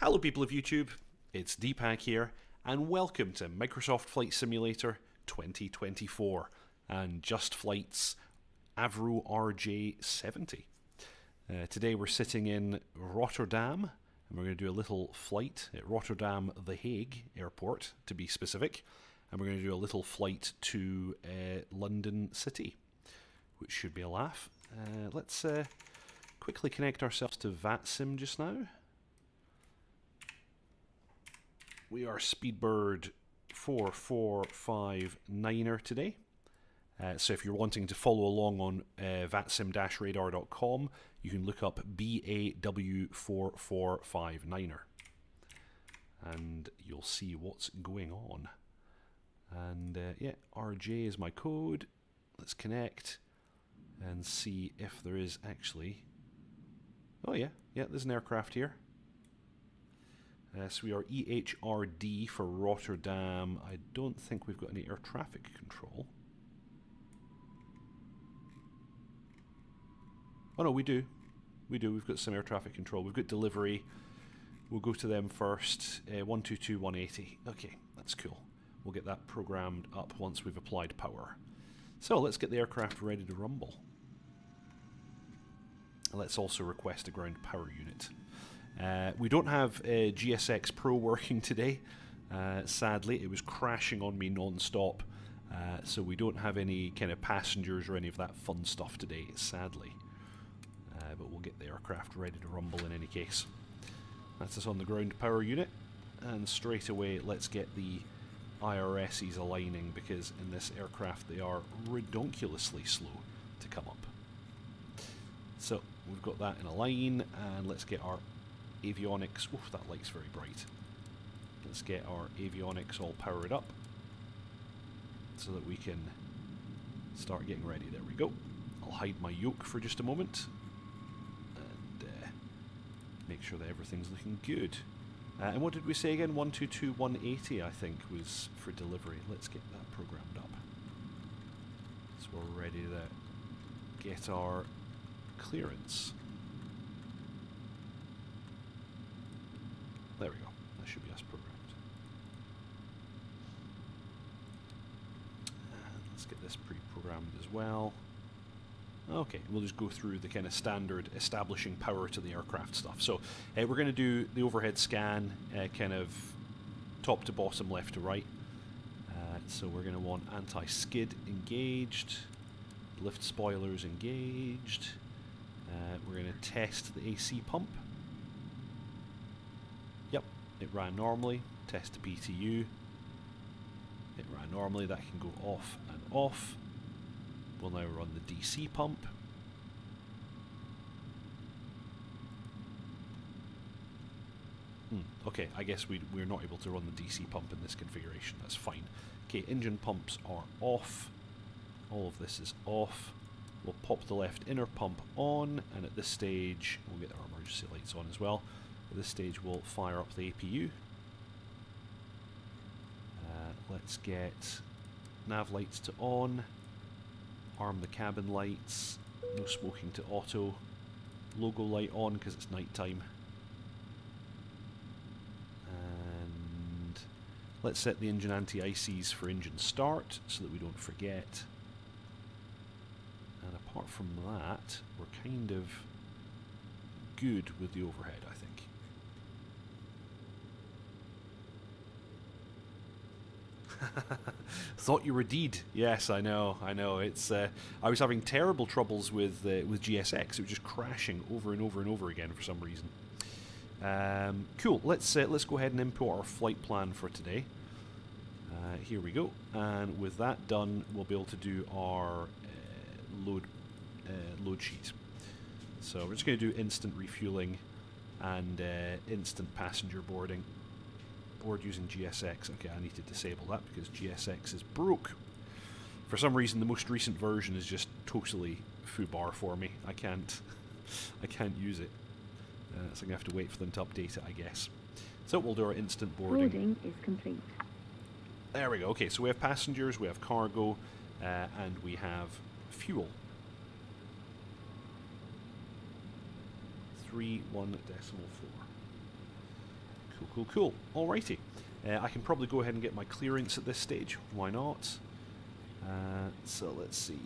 Hello people of YouTube, it's Deephack here, and welcome to Microsoft Flight Simulator 2024 and Just Flight's Avro RJ70. Today we're sitting in Rotterdam, and we're going to do a little flight at Rotterdam The Hague Airport, to be specific, and we're going to do a little flight to London City, which should be a laugh. Let's quickly connect ourselves to VATSIM just now. We are Speedbird 4459er today. So if you're wanting to follow along on vatsim-radar.com, you can look up BAW4459er. And you'll see what's going on. And yeah, RJ is my code. Let's connect and see if there is actually... Oh yeah, there's an aircraft here. So we are EHRD for Rotterdam. I don't think we've got any air traffic control. Oh no, we do. We do. We've got some air traffic control. We've got delivery. We'll go to them first. 122-180. Okay, that's cool. We'll get that programmed up once we've applied power. So let's get the aircraft ready to rumble. Let's also request a ground power unit. We don't have GSX Pro working today, sadly. It was crashing on me non-stop, so we don't have any kind of passengers or any of that fun stuff today, sadly. But we'll get the aircraft ready to rumble in any case. That's us on the ground power unit, and straight away let's get the IRSs aligning, because in this aircraft they are redonkulously slow to come up. So we've got that in a line, and let's get our avionics. Oof, that light's very bright. Let's get our avionics all powered up so that we can start getting ready. There we go. I'll hide my yoke for just a moment and make sure that everything's looking good. And what did we say again? 122-180 I think was for delivery. Let's get that programmed up. So we're ready to get our clearance. There we go. That should be us programmed. And let's get this pre-programmed as well. Okay, we'll just go through the kind of standard establishing power to the aircraft stuff. So we're going to do the overhead scan, kind of top to bottom, left to right. So we're going to want anti-skid engaged, lift spoilers engaged. We're going to test the AC pump. Yep, it ran normally. Test the PTU. It ran normally. That can go off and off. We'll now run the DC pump. Okay, I guess we're not able to run the DC pump in this configuration. That's fine. Okay, engine pumps are off. All of this is off. We'll pop the left inner pump on, and at this stage, we'll get our emergency lights on as well. At this stage, we'll fire up the APU. Let's get nav lights to on. Arm the cabin lights. No smoking to auto. Logo light on because it's night time. And let's set the engine anti-ices for engine start so that we don't forget. And apart from that, we're kind of good with the overhead, I think. Thought you were deed. Yes, I know. It's I was having terrible troubles with GSX. It was just crashing over and over and over again for some reason. Cool. Let's go ahead and import our flight plan for today. Here we go. And with that done, we'll be able to do our load sheet. So we're just going to do instant refueling and instant passenger boarding. Board using GSX. Okay, I need to disable that because GSX is broke. For some reason, the most recent version is just totally foobar for me. I can't use it. So I'm gonna have to wait for them to update it, I guess. So we'll do our instant boarding. Boarding is complete. There we go. Okay, so we have passengers, we have cargo, and we have fuel. 31.4. Cool, cool. Alrighty. I can probably go ahead and get my clearance at this stage. Why not? So let's see.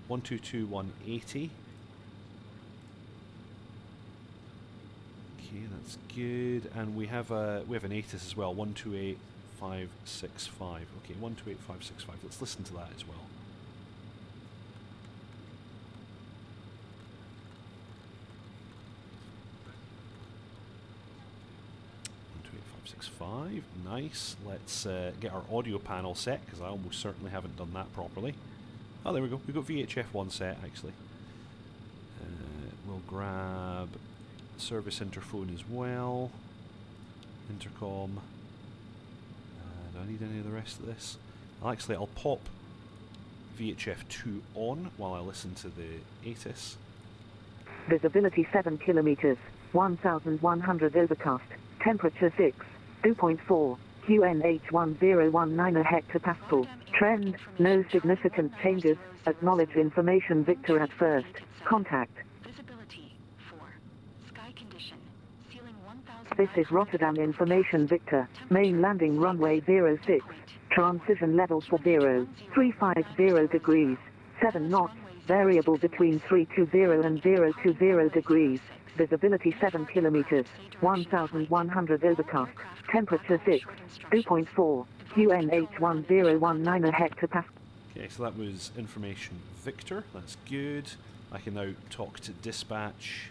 122, 180. Okay, that's good. And we have an ATIS as well. 128565. Okay, 128565. Let's listen to that as well. 5, nice. Let's get our audio panel set, because I almost certainly haven't done that properly. Oh, there we go. We've got VHF1 set, actually. We'll grab service interphone as well. Intercom. Do I need any of the rest of this? I'll pop VHF2 on while I listen to the ATIS. Visibility 7 kilometers, 1,100 overcast, temperature 6. 2.4, QNH1019 hectopascal. Trend, no significant changes. Acknowledge information Victor at first. Contact. Visibility 4. Sky condition. Ceiling 1,000. This is Rotterdam information Victor. Main landing runway 06. Transition level for 0350 degrees. 7 knots. Variable between 320 and 020 degrees. Visibility 7 kilometers, 1,100 overcast, temperature 6, 2.4, QNH1019 hectopascal. Okay, so that was information Victor, that's good. I can now talk to dispatch.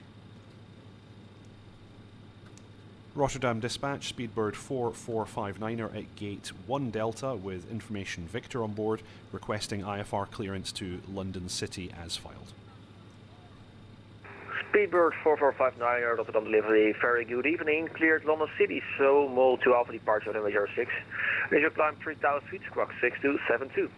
Rotterdam dispatch, Speedbird 4459er at gate 1 Delta with information Victor on board, requesting IFR clearance to London City as filed. Speedbird 4459 Rotterdam delivery, very good evening. Cleared London City, so Mole 2 Alpha departure runway 06. Visual climb 3000 feet, squawk 6272.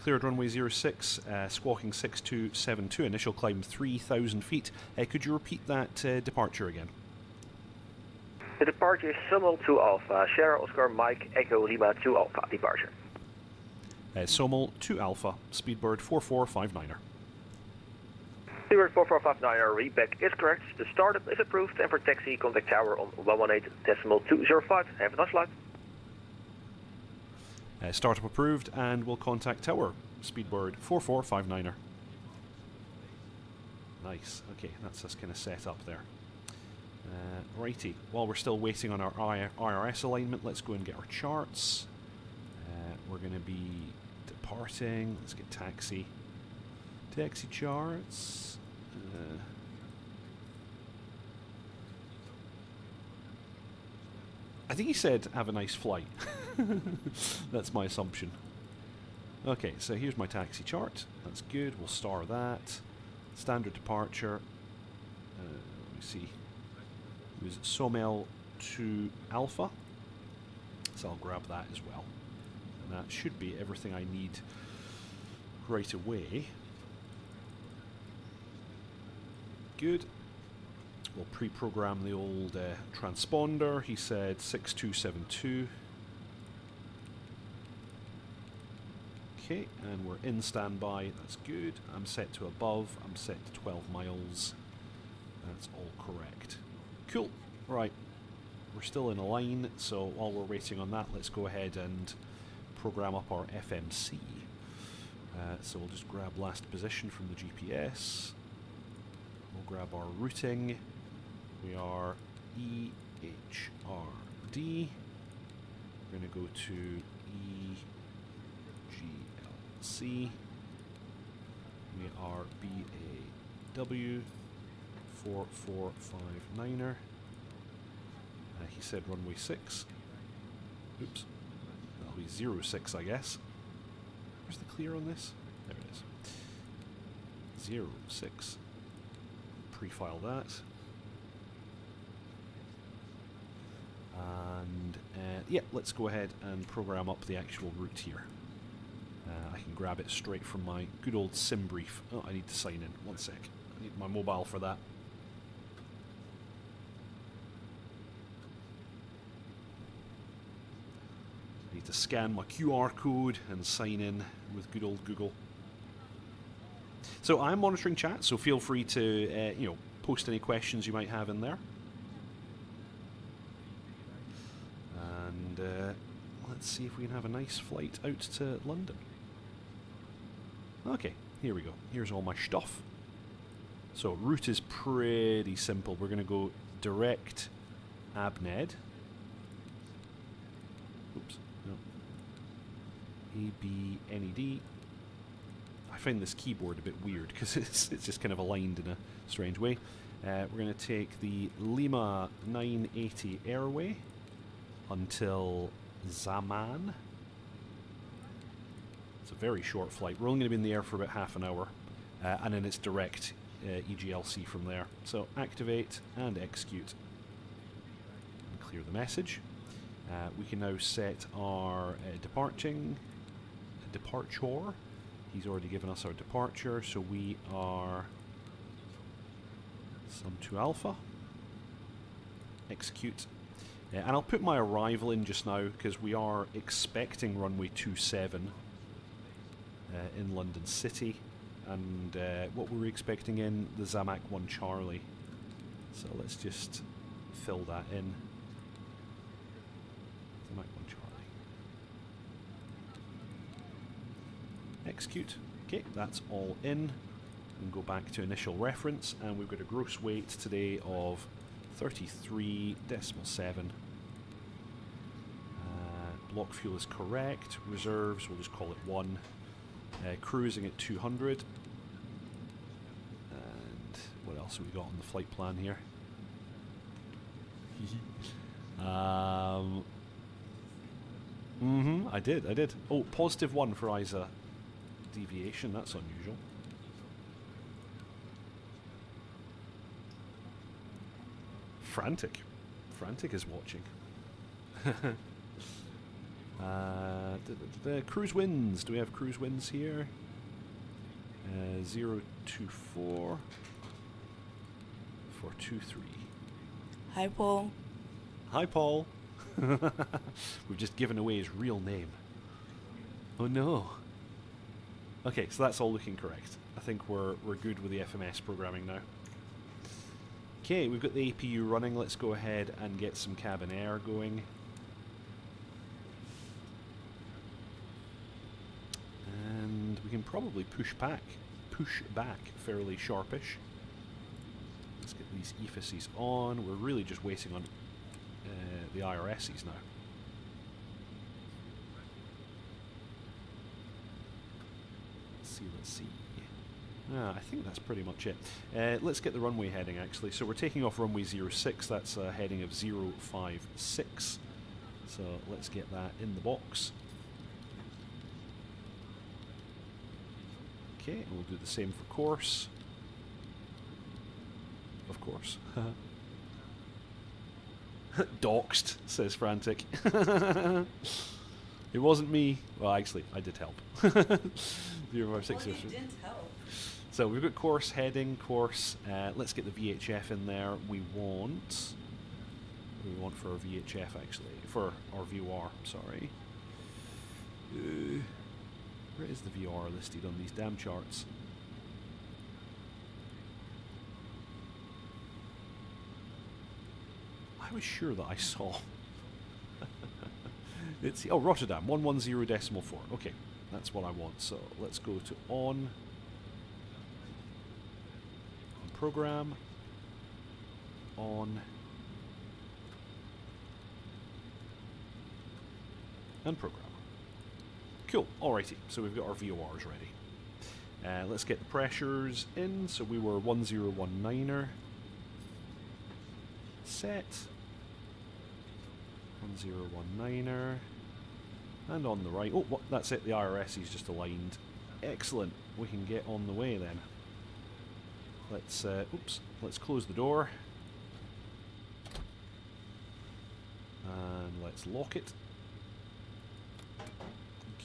Cleared runway 06, squawking 6272, initial climb 3000 feet. Could you repeat that departure again? The departure is Mole 2 Alpha, Sierra Oscar Mike Echo Lima 2 Alpha departure. Somol 2 Alpha, Speedbird 4459er. Speedbird 4459er, readback is correct. The startup is approved, and for taxi, contact tower on 118.205. Have a nice flight. Startup approved, and we'll contact tower, Speedbird 4459er. Nice, okay, that's us kind of set up there. Righty, while we're still waiting on our IRS alignment, let's go and get our charts. We're going to be departing. Let's get taxi. Taxi charts. I think he said have a nice flight. That's my assumption. Okay, so here's my taxi chart. That's good. We'll star that. Standard departure. Let me see. It was Somel 2 Alpha. So I'll grab that as well. And that should be everything I need right away. Good. We'll pre-program the old transponder. He said 6272. Okay, and we're in standby. That's good. I'm set to above. I'm set to 12 miles. That's all correct. Cool. Right. We're still in a line, so while we're waiting on that, let's go ahead and program up our FMC. So we'll just grab last position from the GPS. We'll grab our routing. We are EHRD. We're going to go to EGLC. We are BAW 4459er. He said runway 6. Oops. That'll be 06, I guess. Where's the clear on this? There it is. 06. Pre-file that. And yeah, let's go ahead and program up the actual route here. I can grab it straight from my good old sim brief. Oh, I need to sign in. One sec. I need my mobile for that. I need to scan my QR code and sign in with good old Google. So I'm monitoring chat, so feel free to you know, post any questions you might have in there. And let's see if we can have a nice flight out to London. Okay, here we go. Here's all my stuff. So route is pretty simple. We're going to go direct Abned. Oops, no. ABNED. I find this keyboard a bit weird because it's just kind of aligned in a strange way. We're going to take the Lima 980 Airway until Zaman. It's a very short flight. We're only going to be in the air for about half an hour, and then it's direct EGLC from there. So activate and execute and clear the message. We can now set our departure. He's already given us our departure, so we are Sum 2 Alpha. Execute. And I'll put my arrival in just now because we are expecting runway 27 in London City. And what were we expecting in? The Zamac 1 Charlie. So let's just fill that in. Zamac 1 Charlie. Execute. Okay, that's all in. And go back to initial reference, and we've got a gross weight today of 33.7. Block fuel is correct. Reserves, we'll just call it 1. Cruising at 200. And what else have we got on the flight plan here? I did. Oh, +1 for ISA deviation, that's unusual. Frantic is watching. Cruise winds. Do we have cruise winds here? 024 423. Hi, Paul. Hi, Paul. We've just given away his real name. Oh no. Okay, so that's all looking correct. I think we're good with the FMS programming now. Okay, we've got the APU running. Let's go ahead and get some cabin air going. And we can probably push back fairly sharpish. Let's get these EFISs on. We're really just waiting on the IRSs now. Let's see. I think that's pretty much it. Let's get the runway heading actually. So we're taking off runway 06, that's a heading of 056. So let's get that in the box. Okay, and we'll do the same for course. Of course. Doxed, says Frantic. It wasn't me. Well, actually, I did help. 056. Well, you didn't help. So we've got course, heading, course. Let's get the VHF in there. We want for our VHF actually, for our VOR, sorry. Where is the VOR listed on these damn charts? I was sure that I saw. It's Rotterdam 110.4. Okay, that's what I want. So let's go to on program, on, and program. Cool. Alrighty. So we've got our VORs ready. Let's get the pressures in. So we were 1019er. Set. 1019er. And on the right. Oh, that's it. The IRS is just aligned. Excellent. We can get on the way then. Let's let's close the door. And let's lock it.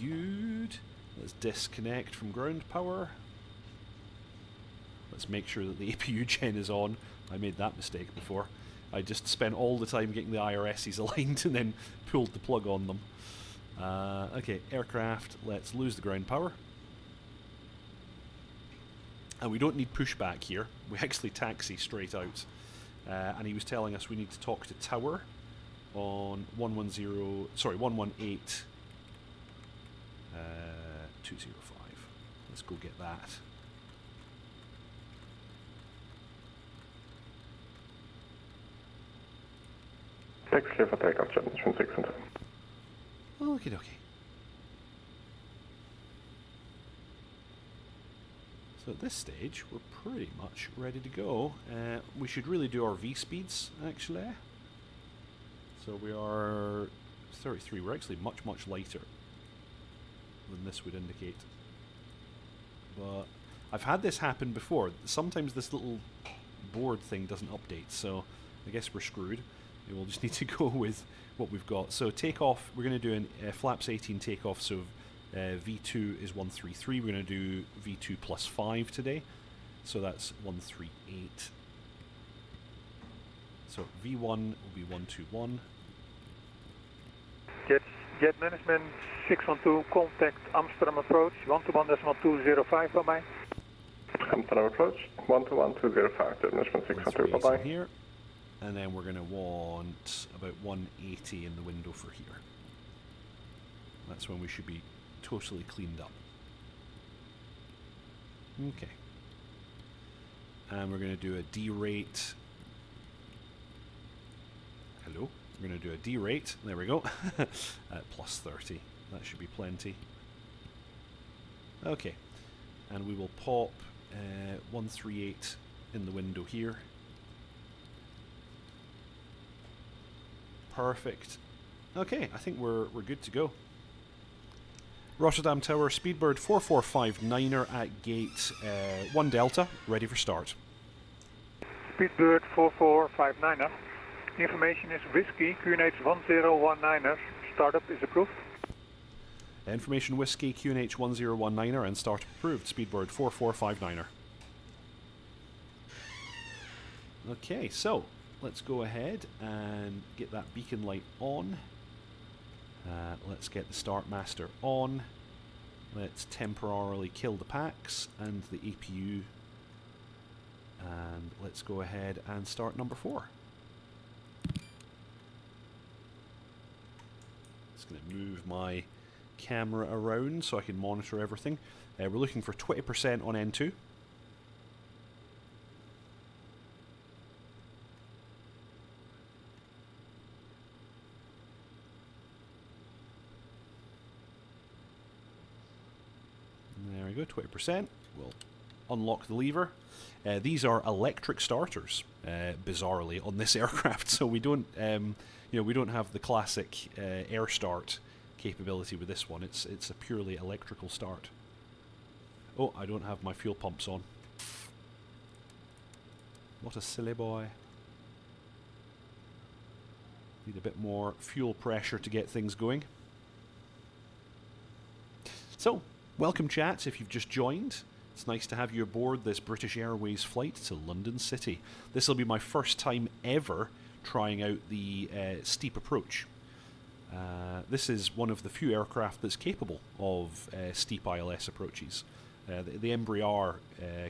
Good. Let's disconnect from ground power. Let's make sure that the APU gen is on. I made that mistake before. I just spent all the time getting the IRSs aligned and then pulled the plug on them. Okay, aircraft, let's lose the ground power. And we don't need pushback here. We actually taxi straight out. And he was telling us we need to talk to tower on 118 205. Let's go get that. Taxi clear for takeoff, jet mission 6 and 10. Okie dokie. So at this stage, we're pretty much ready to go. We should really do our V-speeds, actually. So we are 33. We're actually much, much lighter than this would indicate. But I've had this happen before. Sometimes this little board thing doesn't update, so I guess we're screwed. We'll just need to go with what we've got. So takeoff, we're going to do a flaps 18 takeoff, so V2 is 133. We're going to do V2 plus 5 today, so that's 138. So V1 will be 121. Jet management 612, contact Amsterdam approach 121.205, bye bye. Amsterdam approach 121.205, jet management 612, bye bye. Here. And then we're going to want about 180 in the window for here. That's when we should be totally cleaned up. Okay. And we're going to do a D rate. Hello? We're going to do a D rate. There we go. At plus 30. That should be plenty. Okay. And we will pop 138 in the window here. Perfect. Okay, I think we're good to go. Rotterdam Tower, Speedbird 4459er at gate 1 Delta, ready for start. Speedbird 4459er. Information is Whiskey, QNH 1019er. Startup is approved. Information Whiskey, QNH 1019er and start approved. Speedbird 4459er. Okay, so let's go ahead and get that beacon light on. Let's get the start master on. Let's temporarily kill the packs and the APU. And let's go ahead and start number 4. Just going to move my camera around so I can monitor everything. We're looking for 20% on N2. There we go, 20%. We'll unlock the lever. These are electric starters, bizarrely, on this aircraft. So we don't, we don't have the classic air start capability with this one. It's a purely electrical start. Oh, I don't have my fuel pumps on. What a silly boy. Need a bit more fuel pressure to get things going. So, welcome chat if you've just joined. It's nice to have you aboard this British Airways flight to London City. This will be my first time ever trying out the steep approach. This is one of the few aircraft that's capable of steep ILS approaches. The Embraer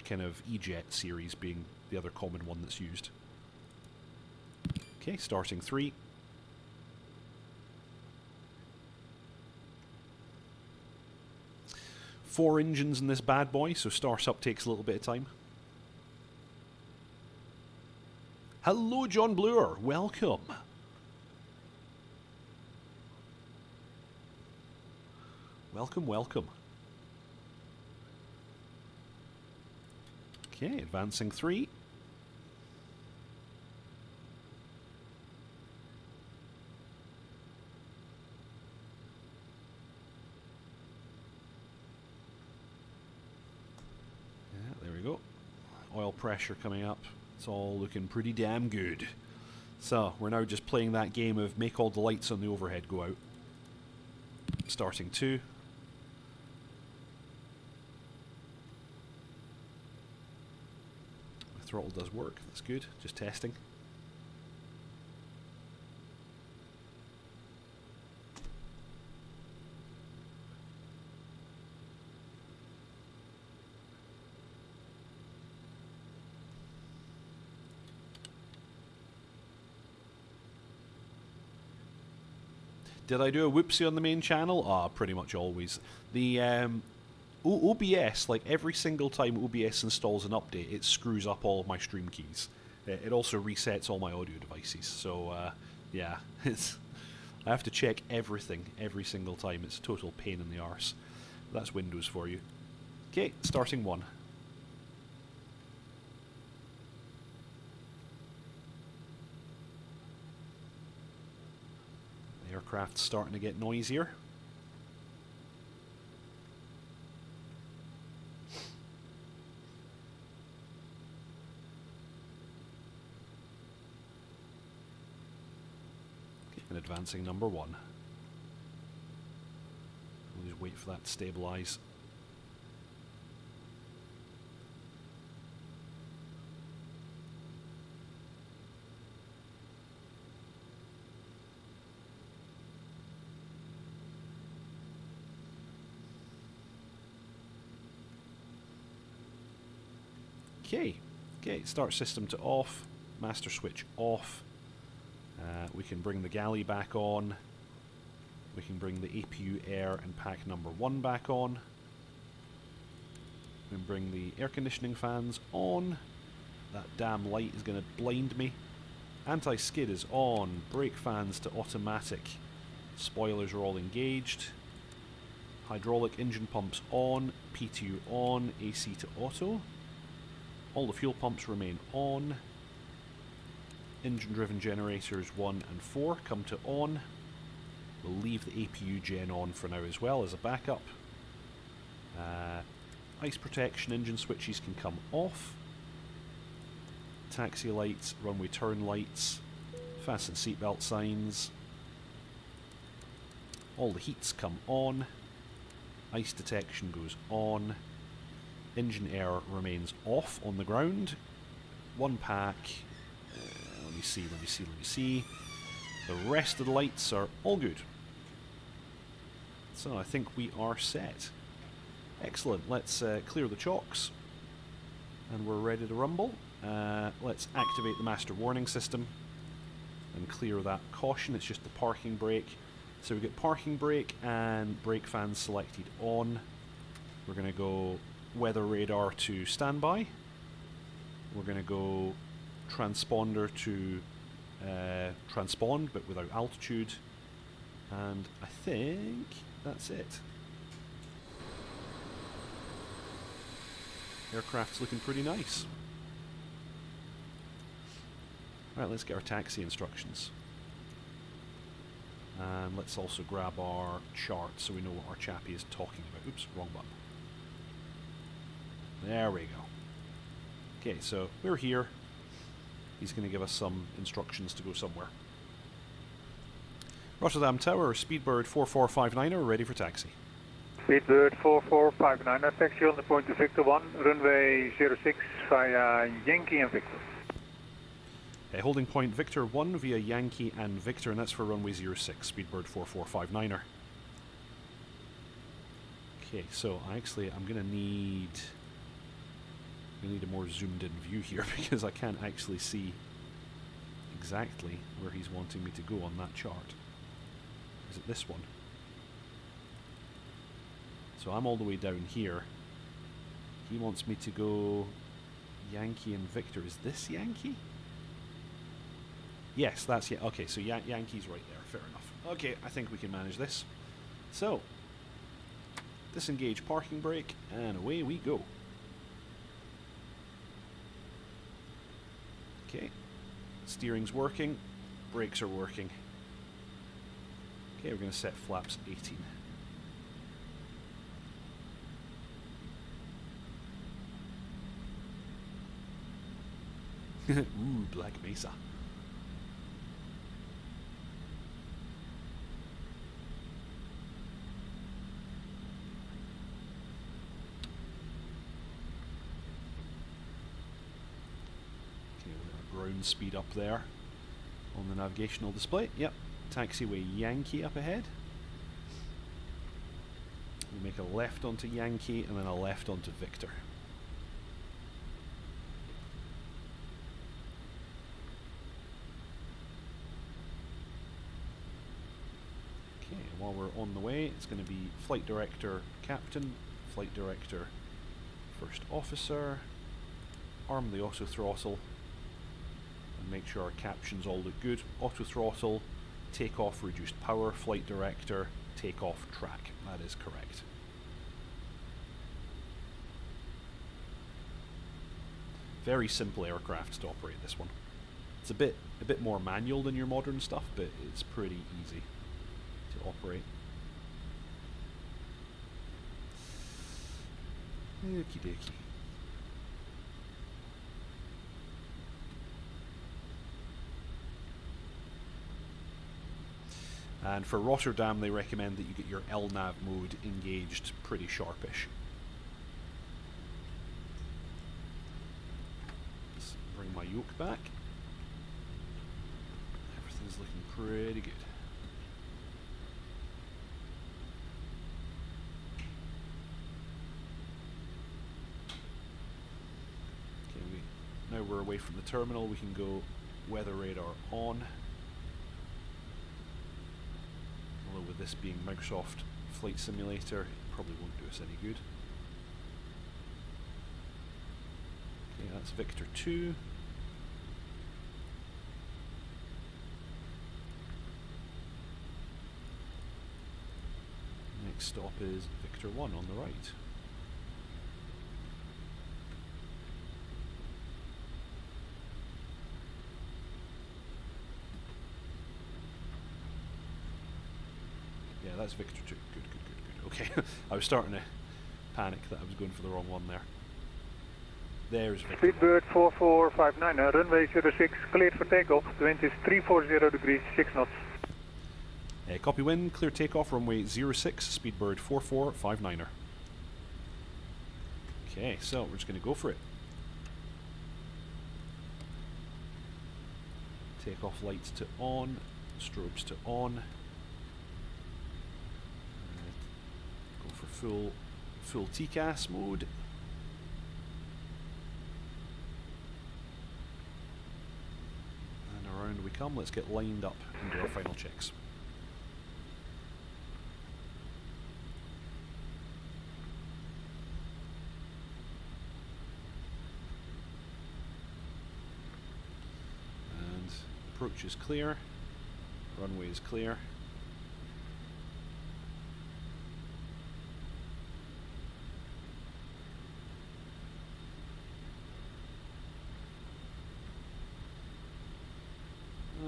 kind of E-Jet series being the other common one that's used. Okay, starting 3. Four engines in this bad boy, so start-up takes a little bit of time. Hello, John Bluer. Welcome. Welcome, welcome. Okay, advancing 3. There we go. Oil pressure coming up. It's all looking pretty damn good. So, we're now just playing that game of make all the lights on the overhead go out. Starting 2. My throttle does work. That's good. Just testing. Did I do a whoopsie on the main channel? Ah, pretty much always. The OBS, like every single time OBS installs an update, it screws up all of my stream keys. It also resets all my audio devices. So, yeah, I have to check everything every single time. It's a total pain in the arse. That's Windows for you. Okay, starting 1. The aircraft's starting to get noisier. And advancing number 1. We'll just wait for that to stabilise. Okay, start system to off, master switch off. We can bring the galley back on. We can bring the APU air and pack number 1 back on. We can bring the air conditioning fans on. That damn light is going to blind me. Anti-skid is on. Brake fans to automatic. Spoilers are all engaged. Hydraulic engine pumps on. P2 on. AC to auto. All the fuel pumps remain on. Engine driven generators 1 and 4 come to on. We'll leave the APU gen on for now as well as a backup. Ice protection engine switches can come off. Taxi lights, runway turn lights, fasten seatbelt signs. All the heats come on. Ice detection goes on. Engine air remains off on the ground. 1 pack. Let me see. The rest of the lights are all good. So I think we are set. Excellent. Let's clear the chocks. And we're ready to rumble. Let's activate the master warning system and clear that caution. It's just the parking brake. So we get parking brake and brake fans selected on. We're going to go weather radar to standby. We're going to go transponder to transpond but without altitude, and I think that's it. Aircraft's looking pretty nice. Right, let's get our taxi instructions. And let's also grab our chart so we know what our chappie is talking about. Oops, wrong button. There we go. Okay, so we're here. He's going to give us some instructions to go somewhere. Rotterdam Tower, Speedbird 4459 are ready for taxi. Speedbird 4459, taxi on the point to Victor 1, runway 06 via Yankee and Victor. Holding point Victor 1 via Yankee and Victor, and that's for runway 06, Speedbird 4459er. Okay, so I'm going to need... We need a more zoomed in view here because I can't actually see exactly where he's wanting me to go on that chart. Is it this one? So I'm all the way down here. He wants me to go Yankee and Victor. Is this Yankee? Yes, that's it. Okay, so Yankee's right there. Fair enough. Okay, I think we can manage this. So, disengage parking brake and away we go. Okay, steering's working, brakes are working. Okay, we're going to set flaps 18. Ooh, Black Mesa. Ground speed up there on the navigational display. Yep, taxiway Yankee up ahead. We'll make a left onto Yankee and then a left onto Victor. on the way. It's going to be flight director, captain, flight director, first officer. Arm the auto throttle and make sure our captions all look good. Auto throttle, takeoff, reduced power, flight director, takeoff, track. That is correct. Very simple aircraft to operate, this one. It's a bit more manual than your modern stuff, but it's pretty easy to operate. Okie dokie. And for Rotterdam, they recommend that you get your LNAV mode engaged pretty sharpish. Let's bring my yoke back. Everything's looking pretty good. Okay, now we're away from the terminal, we can go weather radar on. Although with this being Microsoft Flight Simulator, it probably won't do us any good. Okay, that's Victor 2. Next stop is Victor 1 on the right. Yeah, that's Victor 2. Good. Okay, I was starting to panic that I was going for the wrong one there. There's Victor. Speedbird 4459, runway 06, cleared for takeoff. The wind is 340 degrees, 6 knots. Copy wind, clear takeoff, runway 06, Speedbird 4459er. Okay, so we're just going to go for it. Takeoff lights to on, strobes to on. Go for full TCAS mode. And around we come. Let's get lined up and do our final checks. And approach is clear. Runway is clear.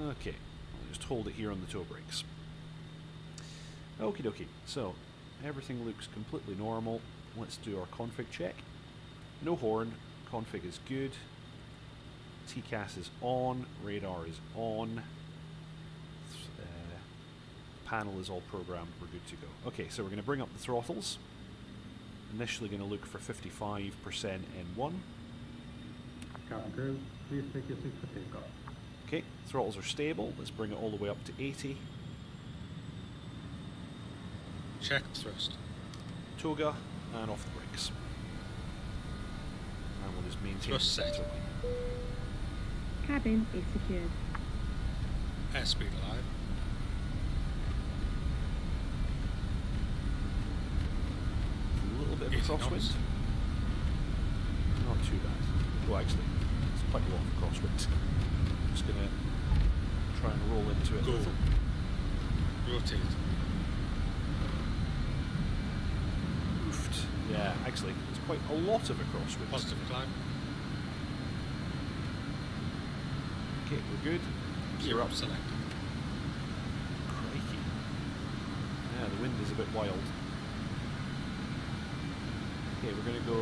Okay, I'll just hold it here on the toe brakes. Okie dokie, so everything looks completely normal. Let's do our config check. No horn, config is good. TCAS is on, radar is on. Panel is all programmed, we're good to go. Okay, so we're going to bring up the throttles. Initially going to look for 55% N1. Captain crew, please take your seat for takeoff. Okay, throttles are stable. Let's bring it all the way up to 80. Check thrust. Toga, and off the brakes. And we'll just maintain Thrust set. center line. Cabin is secured. Airspeed alive. A little bit of a 80 crosswind. knots. Not too bad. Well, actually, it's quite a lot of crosswind. Just gonna try and roll into it. Go. Rotate. Oofed. Yeah, actually, it's quite a lot of a crosswind. Positive climb. Okay, we're good. Gear up selected. Crikey. Yeah, the wind is a bit wild. Okay, we're going to go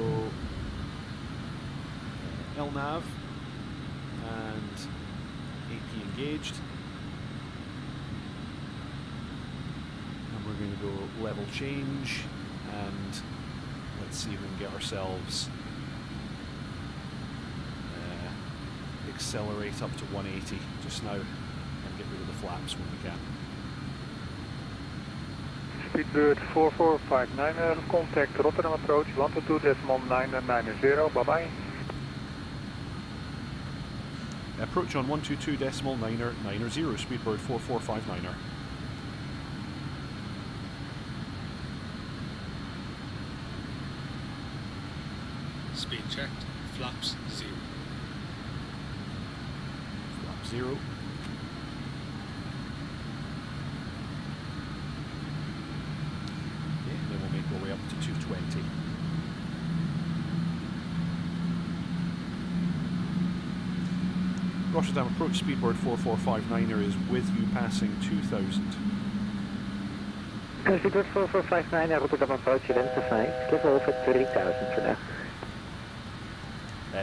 LNAV and AP engaged. And we're going to go level change and let's see if we can get ourselves accelerate up to 180 just now and get rid of the flaps when we can. Speedbird 4459, contact Rotterdam approach 122.990, bye bye. Approach on 122.990, Speedbird 4459er. Speed checked. Flaps 0. Flap 0. Okay, and then we'll make our way up to 220. Rotterdam approach, Speedbird 4459er is with you passing 2000. Speedbird 4459, Rotterdam approach, identified, level over 30,000 for now.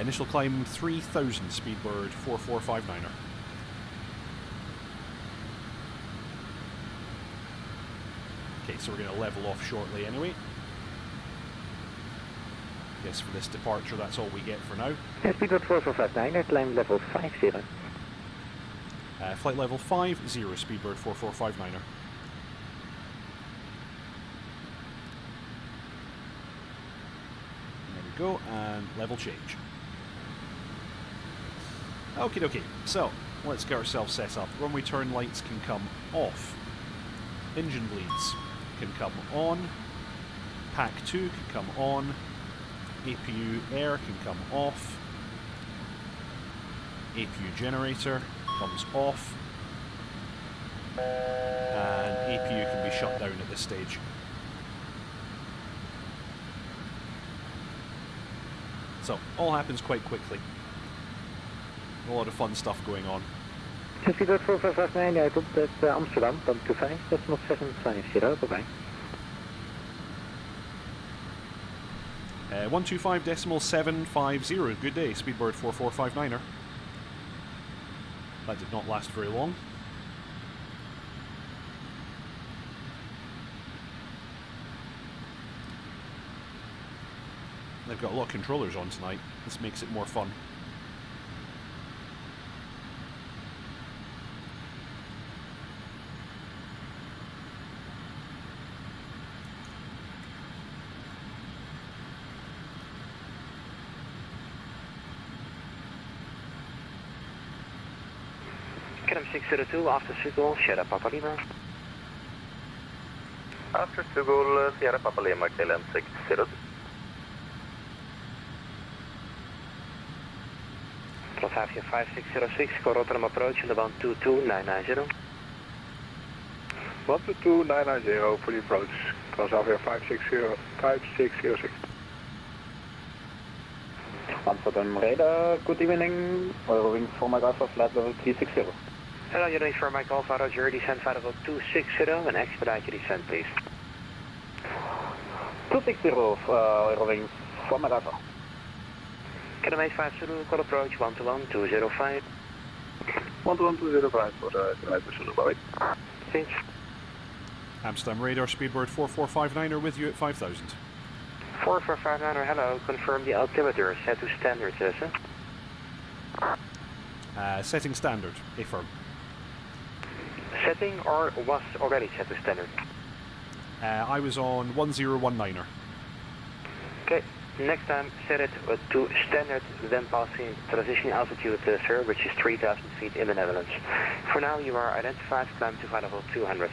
Initial climb 3000, Speedbird 4459er. Okay, so we're going to level off shortly anyway. Yes, for this departure, that's all we get for now. Speedbird 4459, climb level 50. Flight level 50, Speedbird 4459er. There we go, and level change. Okie dokie, so let's get ourselves set up. Runway turn lights can come off. Engine bleeds can come on. Pack 2 can come on. APU air can come off. APU generator comes off. And APU can be shut down at this stage. So, all happens quite quickly. A lot of fun stuff going on. Speedbird 4459, uit op Amsterdam, dan 25, decimal 750, bye-bye. 125.750, good day, Speedbird 4459er. That did not last very long. They've got a lot of controllers on tonight. This makes it more fun. Km 602, after Sugol, Sierra Papa Lima. After Sugol, Sierra Papa Lima, KLM 602. Transavia 5606, Rotterdam approach in the 122990. 122990 for the approach. Transavia 5606. Rotterdam radar, good evening. Following for my Alpha flight level 360. Hello, you're doing for Mike Alpha Roger, descent flight level 260 and expedite your descent, please. 260, rolling for my Alpha. Can I make 5 Zulu, call approach 121-205. 121-205 for the Zulu, bye. Thanks. Amsterdam radar, Speedbird 4459er with you at 5000. 4459, hello, confirm the altimeter, set to standard, sir. Setting standard, affirm. Setting or was already set to standard? I was on 1019er. Okay, next time set it to standard, then passing transition altitude, sir, which is 3000 feet in the Netherlands. For now, you are identified, climb to flight level 200.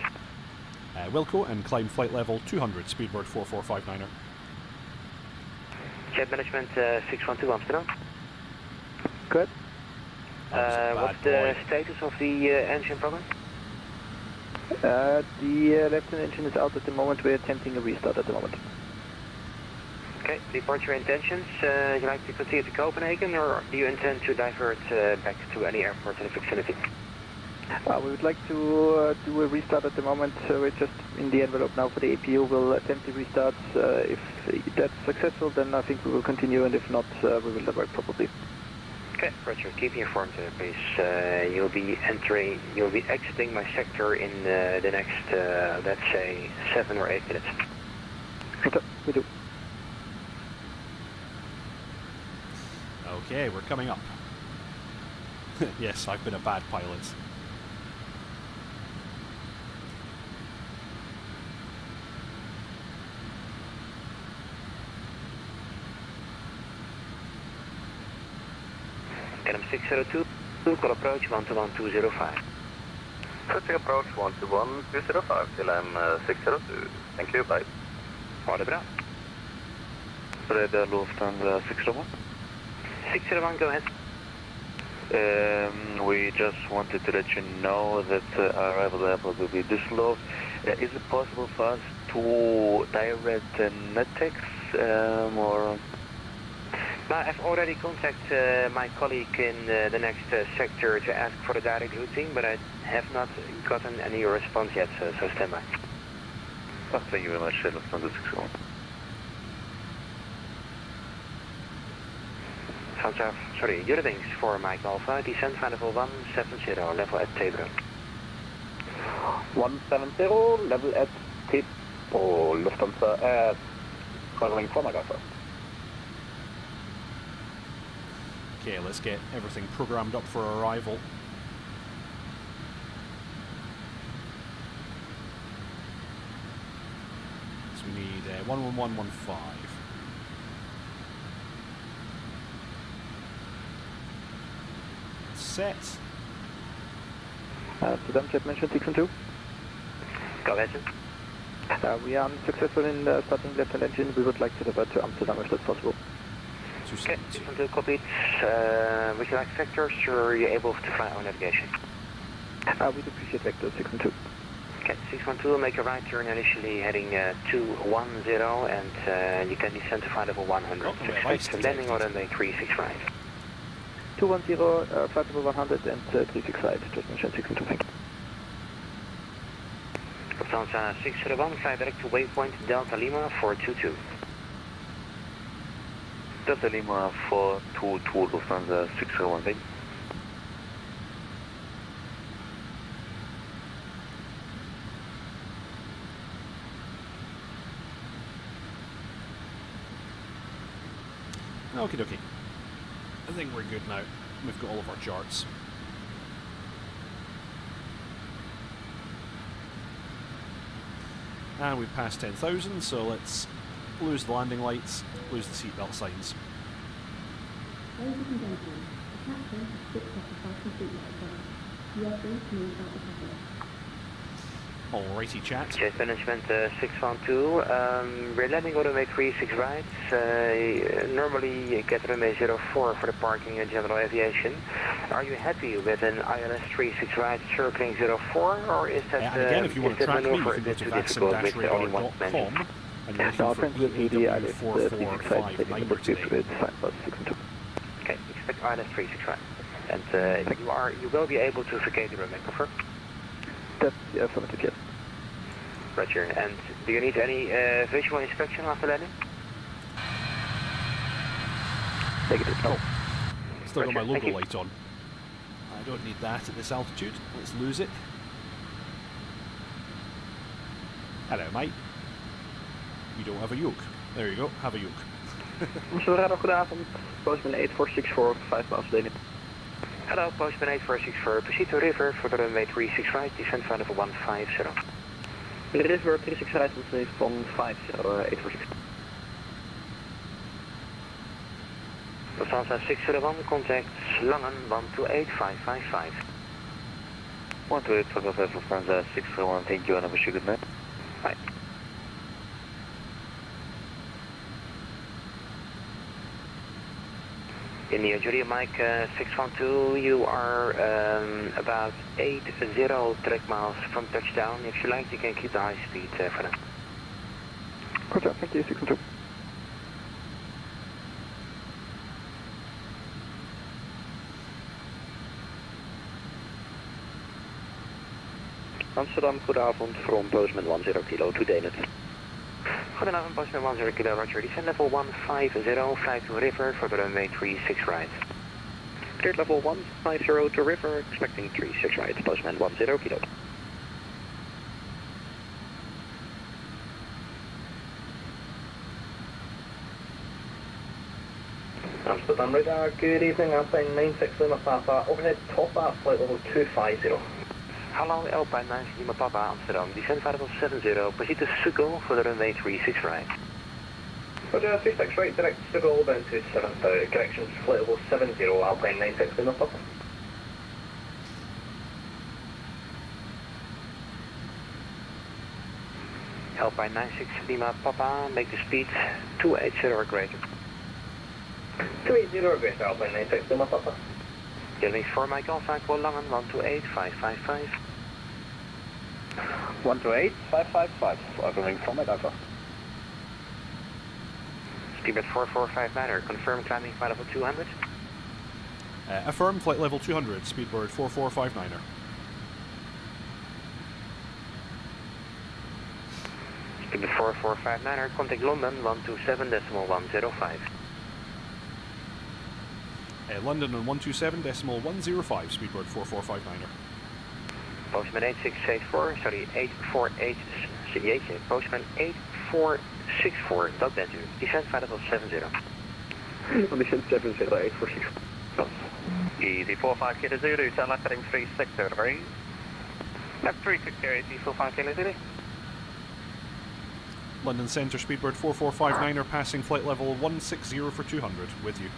Wilco and climb flight level 200, Speedbird 4459er. Jet management 612 Amsterdam. Good. What's the status of the engine problem? The left-hand engine is out at the moment. We're attempting a restart at the moment. Okay, departure intentions. You like to continue to Copenhagen, or do you intend to divert back to any airport in the vicinity? We would like to do a restart at the moment. We're just in the envelope now for the APU. We'll attempt the restarts. If that's successful, then I think we will continue, and if not, we will divert probably. Okay, Roger. Keep me informed, please. You'll be exiting my sector in the next, let's say, 7 or 8 minutes. Okay, we do. Okay, we're coming up. Yes, I've been a bad pilot. KLM 602, call approach 121-205. Switching approach 121-205, KLM 602. Thank you, bye. Ha det bra. Fredda Lufthansa 601. 601, go ahead. We just wanted to let you know that our arrival airport will be Düsseldorf. Is it possible for us to direct NetEx or? I've already contacted my colleague in the next sector to ask for the direct routing, but I have not gotten any response yet, so stand by. Oh, thank you very much, Lufthansa 601. Sorry, Eurowings for Mike Alpha, descent final 170, level at Tebro. 170, level at Tebro, Lufthansa, following for Mike Alpha. Okay, let's get everything programmed up for arrival. So we need 11115. Set. Amsterdam, jet mentioned 6 and 2. Go ahead. We are unsuccessful in starting left-hand engine. We would like to divert to Amsterdam if that's possible. Okay, 612 copied. Would you like vectors or are you able to fly our navigation? We'd appreciate vector 6 and 2. Okay, 612, make a right turn initially heading 210 and you can descend to flight level 100. Expect landing on runway 36 right. 210, flight level 100 and 36 right. Just mentioned 6 and 2, thank you. Lufthansa 601, fly direct to waypoint Delta Lima 422. Delta Lima 422, Lufthansa 601, thank you. Okie dokie. I think we're good now. We've got all of our charts. And we've passed 10,000, so let's lose the landing lights, lose the seatbelt signs. Ladies and gentlemen, the captain has switched off the fasten seatbelt sign. You are free to move out the cabin. Alrighty, chat. Jet management 612, we're landing on runway 36 right. Normally you get runway 04 for the parking and general aviation. Are you happy with an ILS 36 right circling 04, or is that and again, if you want to track me, you maneuver can go too to difficult with only one vaccine-radar.com dimension? and you're looking for EAW4459 number today. Okay, expect ILS 36 right. And you will be able to vacate the runway, confirm? That's the affirmative, yes. Roger. And do you need any visual inspection after landing? Negative, no. Still got my Roger, logo light on. I don't need that at this altitude. Let's lose it. Hello, mate. You don't have a yoke. There you go, have a yoke. Amsterdam, goedenavond. Postman 8464, 5 miles lane. Hello, Postman 8464. Proceed to river for the runway 36 right, descent flight level 150. River 36 right, onto 150, 846. Lufthansa 601, contact Langen 128555. 12855 Lufthansa 601, thank you and I wish you good night. Bye. India Julia Mike 612, you are about 80 track miles from touchdown. If you like, you can keep the high speed for now. Roger, thank you, 612. Amsterdam, goedenavond, from Postman 10 kilo to Daynet. Goedenavond, Postman 10 kilo, Roger. Descend level 150, fly to river for the runway 36 right. Cleared level 150 to river, expecting 36 right, Postman 10 kilo. Amsterdam radar, good evening, Alpine 96 Lima Papa, overhead top at flight level 250. Hello, Alpine 96 Lima Papa, Amsterdam, descend flight level 70, proceed to Sugo for the runway 36 right. Roger, 36 right, direct Sugo, down to 70, corrections, flight level 70, Alpine 96 Lima Papa. Alpine 96 Lima Papa, make the speed 280 or greater. 280 or greater, Alpine 96 Lima Papa. Yelling for Mike Alpha, call Langen 128555. 128555, arriving from Mike Alpha. Speedbird 4459er, confirm climbing flight level 200. Affirm flight level 200, Speedbird 4459er. Speedbird 4459er, contact London 127.105. London on 127.105, Speedbird 4459er. Postman 8684, sorry, 848, Postman 8464, dot that you. Descent flight level 70. Condition 70, 846. Easy 45 Kilo Zulu, turn left heading 360 degrees. Left 360, easy 45 Kilo Zulu. London Centre, Speedbird 4459er, passing flight level 160 for 200, with you.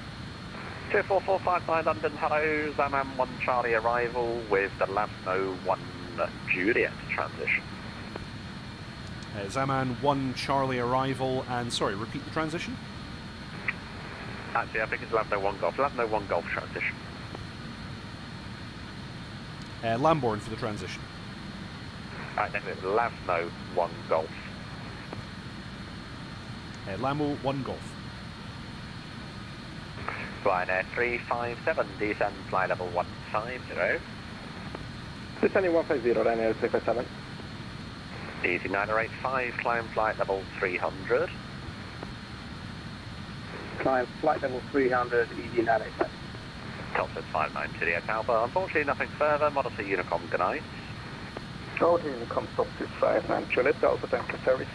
24459 London, hello, Zaman 1 Charlie arrival with the Lavno 1 Juliet transition. Zaman 1 Charlie arrival, and sorry, repeat the transition? Actually, I think it's Lavno 1 Golf. Lavno 1 Golf transition. Lambourne for the transition. Alright, next is Lavno 1 Golf. Lambo 1 Golf. Ryanair 357, descend flight level 150. Descending 150, Ryanair 357. Easy 985, climb flight level 300. Climb flight level 300, easy 985. Delta 592 the Alpha. Unfortunately, nothing further. Model C Unicom, good night. Oh, the Unicom stop to 59 Juliet, Delta Tanker service.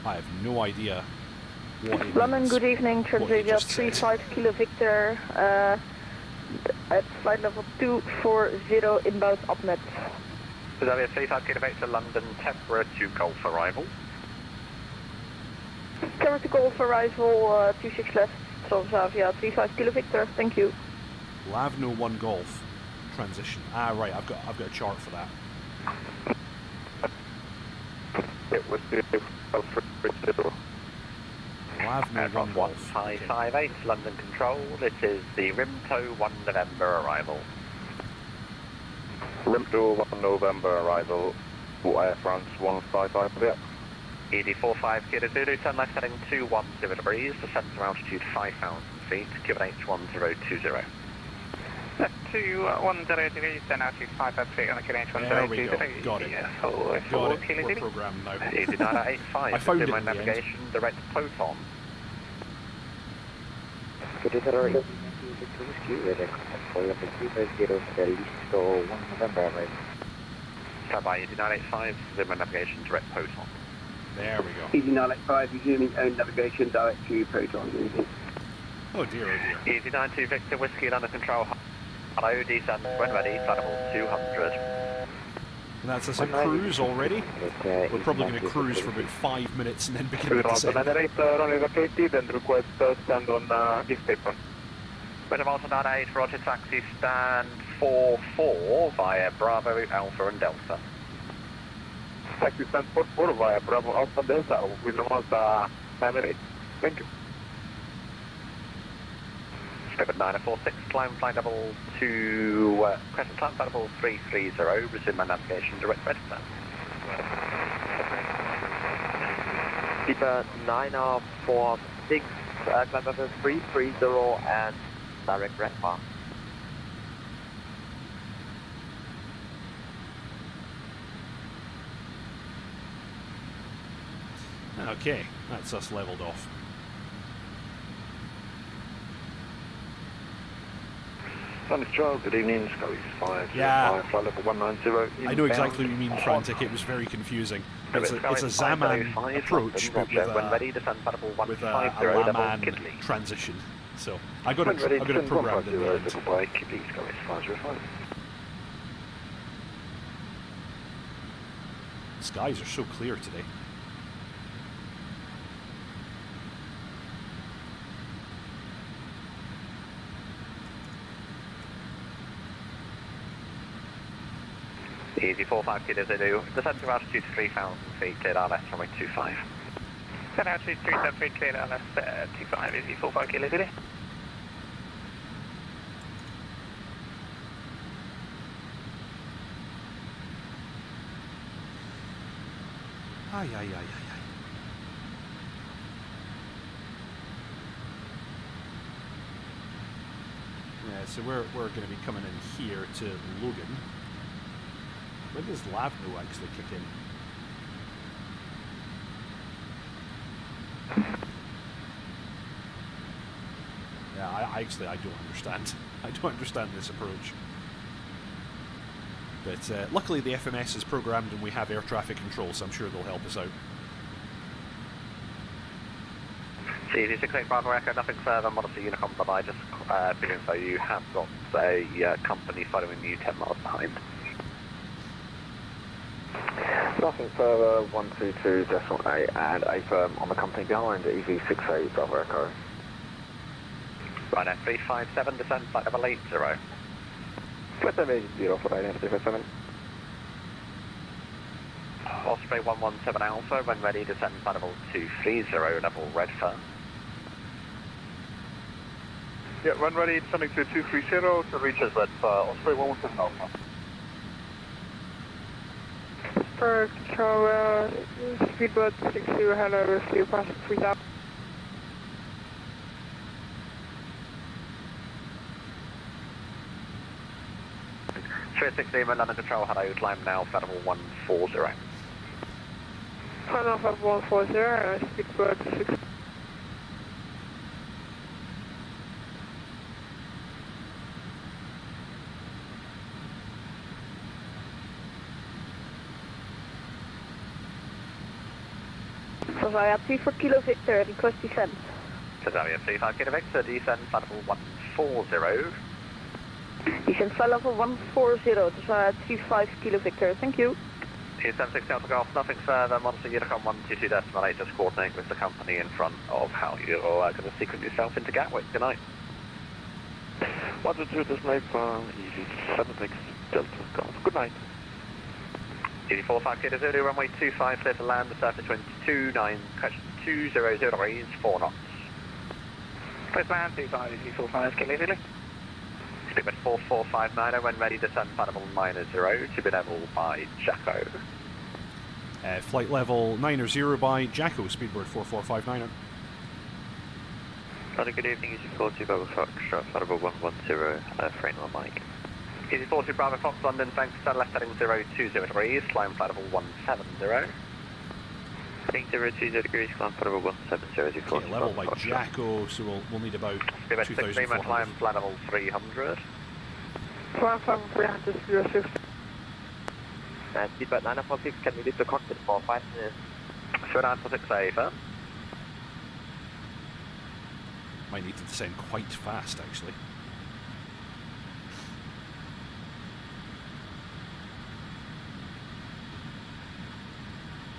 I have no idea what it London, means. good evening, Transavia 35 Kilo Victor, at flight level 240 inbound Opnet. Transavia 35 Kilo Victor, London, Tempera to Golf arrival. Tempera to Golf arrival, 26 left, Transavia 35 Kilo Victor, thank you. Lavno 1 Golf transition. Ah, right, I've got a chart for that. It was Lavno 1 Golf. 1558, London Control. This is the Rimto 1 November arrival. Rimto 1 November arrival, Air France 155, yeah. ED 45 Kilo Zulu, turn left heading 210 degrees, descent to altitude 5,000 feet, Cuban H1020. Left 210 degrees, then altitude 5,000 feet on the Cuban H1020. There we go, got it. Got it, we're programmed now. ED 985, I found it my in the end. navigation, direct Proton. Stand by, ED 985, my navigation, direct Proton. There we go. Easy 985, resuming own navigation direct to Proton. Oh dear, oh dear. Easy 92 Victor, Whiskey under control. Hello, descend when ready, flight level 200. And that's us a cruise already. We're probably going to cruise for about 5 minutes and then begin the descent. Running vacated and request stand on this paper. Weather Volta 98, Roger taxi stand 44 via Bravo, Alpha and Delta. Taxi stand 44 via Bravo, Alpha, Delta with Malta 98. Thank you. Script 946, climb flight level 2, crescent climb flight level 330, resume my navigation, direct register. Deeper 946, climb level 330 and direct red path. Okay, that's us leveled off. Sunny Charles, good evening, Scully 5, Yeah. flight level 190. I know exactly what you mean, Frantic. It was very confusing. It's a Zaman approach, but with a Laman transition. So I got it programmed in the end. Skies are so clear today. Easy 45 Kilo Zulu, descent to altitude 3,000 feet, cleared RLS runway 25. Descent altitude 3,000 feet, cleared RLS 25, easy 45 Kilo Zulu. Ay, ay, ay, ay, ay. Yeah, so we're going to be coming in here to Logan. When does Lavno actually kick in? Yeah, I don't understand. I don't understand this approach. But luckily the FMS is programmed and we have air traffic control, so I'm sure they'll help us out. Easy 68 Bravo Echo, nothing further, modesty Unicom, but I just feeling so you have got a company following you 10 miles behind. Nothing further, 122 decimal 8 and a firm on the company behind, EV68 Bravo Echo. Right now, 357, descent, flight level 80. Flight level 80 for right now, 357. Osprey 117 Alpha, when ready, descend flight level 230, level red firm. Yeah, when ready, descending to 230 to reach us red Osprey 117 Alpha. For control, speedboat 60, hello, speed passing 3000. Sure, 16, London Control, hello, climb now, flight level 140. Climb now, flight level 140, speedboat 60. Zavia 34 Kilo Victor, request descent. Zavia 35 Kilo Victor, descend flight level 140. Descend flight level 140, Zavia 35 Kilo Victor, thank you. Descend 6 Delta Golf, nothing further, Monster Unicom 122 decimal 8, just coordinate with the company in front of how you're going to sequence yourself into Gatwick. Good night. 122 decimal 8 for EV76 Delta Golf. Good night. Easy 45 Kilo Zulu, runway 25, clear to land, the surface 229, correction 200 degrees, 4 knots. Clear to land, 25, easy 45 Kilo Zulu. Speedbird 4459, when ready, descend flight level 90 to be level by Jacko. Flight level 90 by Jacko, Speedbird 4459. Good evening, easy 42 Bravo Foxtrot, flight level 110, frame on mic. Easy 42 Bravo Fox, London, thanks, left heading 020 degrees, climb flight level 170. Heading 020 degrees, climb flight level 170, easy 42 level by Jacko, so we'll need about 2,400. Climb flight level 300. Climb flight level 300, 06. Speedbird 946, can we leave the cockpit for 5 minutes? Sure, 946 A, Might need to descend quite fast, actually.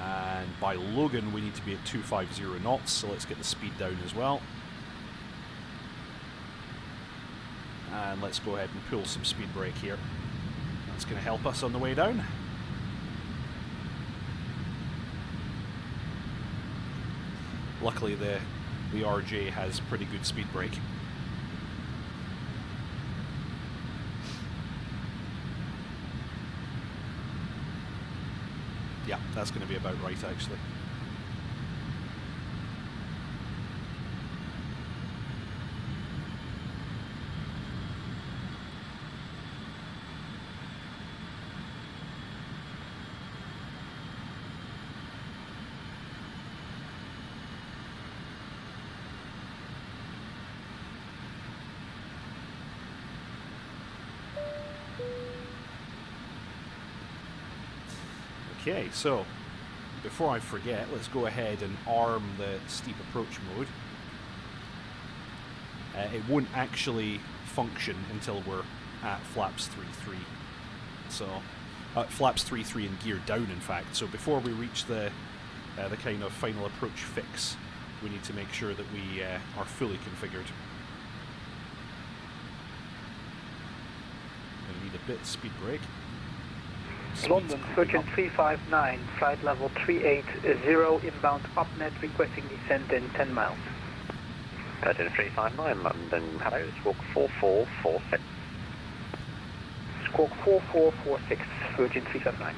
And by Logan, we need to be at 250 knots, so let's get the speed down as well. And let's go ahead and pull some speed brake here. That's going to help us on the way down. Luckily, the RJ has pretty good speed brake. Yeah, that's going to be about right, actually. Okay, so before I forget, let's go ahead and arm the steep approach mode. It won't actually function until we're at flaps 3.3. So, flaps 3.3 and gear down, in fact. So before we reach the kind of final approach fix, we need to make sure that we are fully configured. Gonna need a bit of speed brake. London, Virgin 359, flight level 380, inbound upnet, requesting descent in 10 miles. Virgin 359, London, hello, squawk 4446. Squawk 4446, Virgin 359.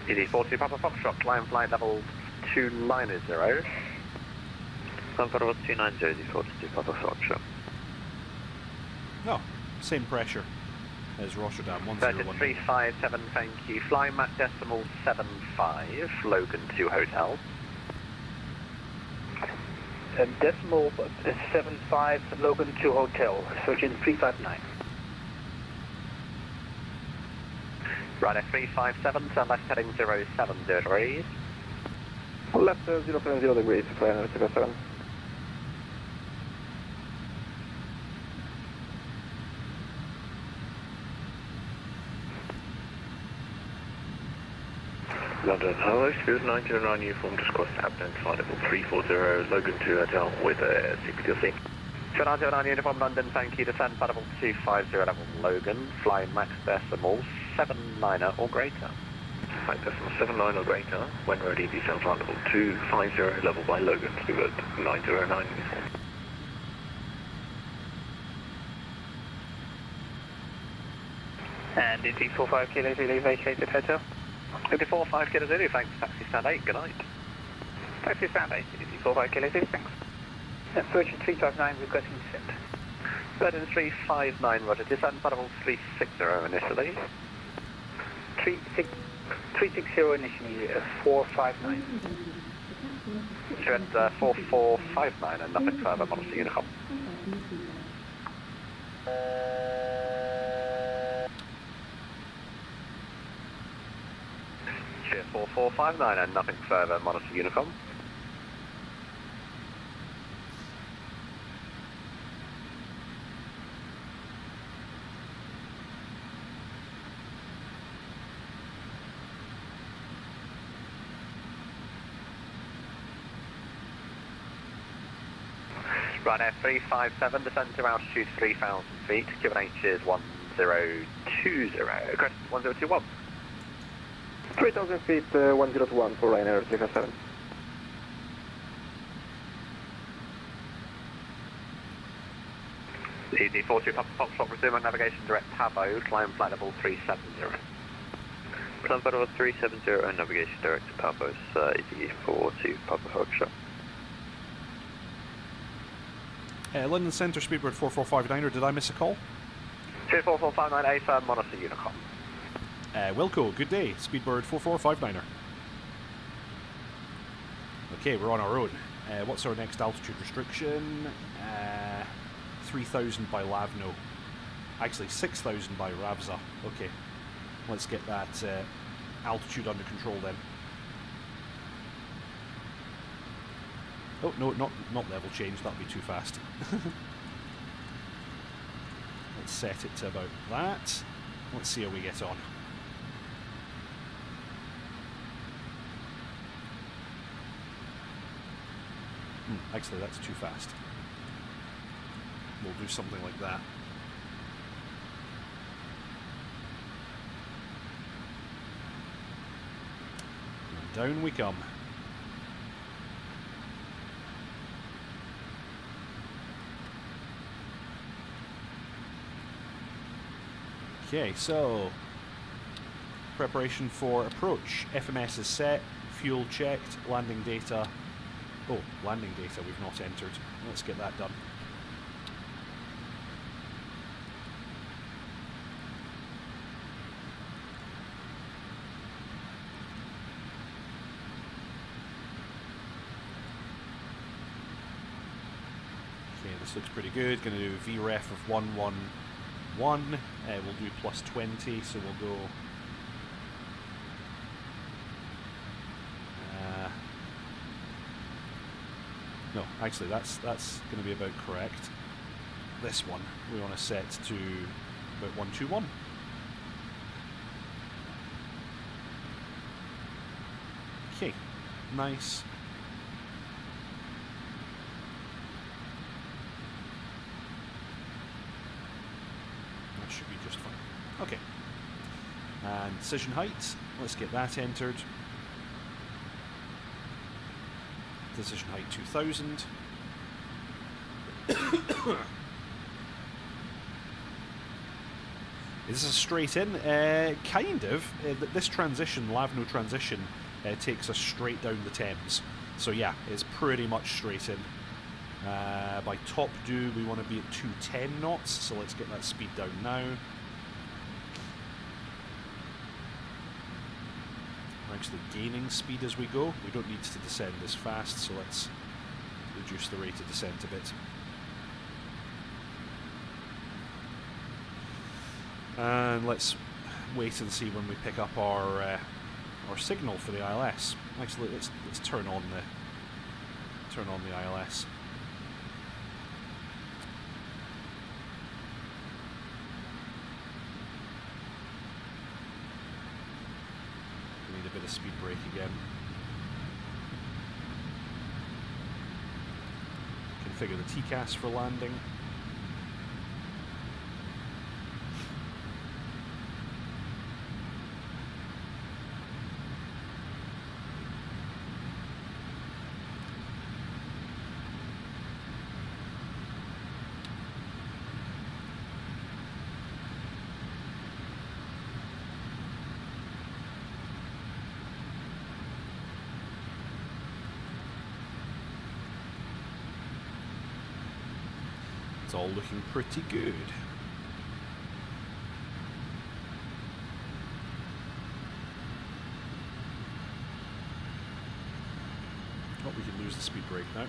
ED42 Papa Foxtrot, climb flight level 290. Climb flight level 290, ED42 Papa Foxtrot. No, same pressure as Rotterdam, Virgin 101. 357, thank you. Flying Mac decimal 75, Logan 2 Hotel. Decimal 75, Logan 2 Hotel, Virgin 359. Ryder 357, turn left heading 070 degrees. Left 070 degrees, Ryder 007. London, hello, Spirit 909 uniform, just crossed Abden, flight level 340, Logan 2 Hotel with a 60C. 909 uniform London, thank you, descend flight level 250 level Logan, flying max decimal 79 or greater. Flight decimal 79 or greater, when ready, descend flight level 250 level by Logan, Spirit 909 uniform. And ED45 Kilo Zulu vacated hotel. 54 Kilo Zulu, thanks, taxi stand 8, good night. Taxi stand 8, ED45 Kilo Zulu, thanks. Virgin 359 requesting descent. Virgin 359, roger, descend flight level 360 initially. 360 initially, 459. Trend 4459 and nothing further, model C Unicom. Cheer 4459 and nothing further, model C Unicom. Ryanair 357, descend to altitude 3,000 feet, given H is 1020, correct, 1021. 3,000 feet, 1021 for Ryanair 357. ED42 Papa Foxtrot, resume on navigation direct Pavo, climb flight level 370. Climb flight level 370 and navigation direct to Pavo's ED42 Papa Foxtrot. London Centre, Speedbird 4459, or did I miss a call? 24459, A firm, monitor Unicom. Wilco, good day, Speedbird 4459er. Okay, we're on our own. What's our next altitude restriction? 3,000 by Lavno. Actually, 6,000 by Ravza. Okay, let's get that altitude under control then. Oh, no, not level change, that'll be too fast. Let's set it to about that. Let's see how we get on. Actually, that's too fast. We'll do something like that. And down we come. Okay, so preparation for approach. FMS is set, fuel checked, landing data. Oh, landing data we've not entered. Let's get that done. Okay, this looks pretty good. Going to do VREF of 111. We'll do plus 20, so we'll go. No, actually, that's going to be about correct. This one we want to set to about 121. Okay, nice. That should be just fine. Okay. And decision height, let's get that entered. Decision height 2000. Is this a straight in? Kind of. This transition, Lavno transition, takes us straight down the Thames. So yeah, it's pretty much straight in. By top do, we want to be at 210 knots, so let's get that speed down now. We're actually gaining speed as we go. We don't need to descend this fast, so let's reduce the rate of descent a bit. And let's wait and see when we pick up our signal for the ILS. Actually, let's turn on the ILS. We need a bit of speed brake again. Configure the TCAS for landing. It's all looking pretty good. Oh, we can lose the speed brake now.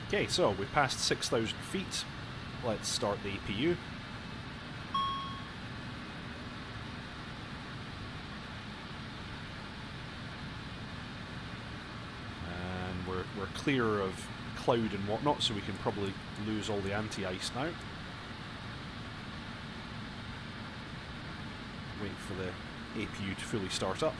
Okay, so we've passed 6,000 feet. Let's start the APU. We're clear of cloud and whatnot, so we can probably lose all the anti-ice now. Wait for the APU to fully start up.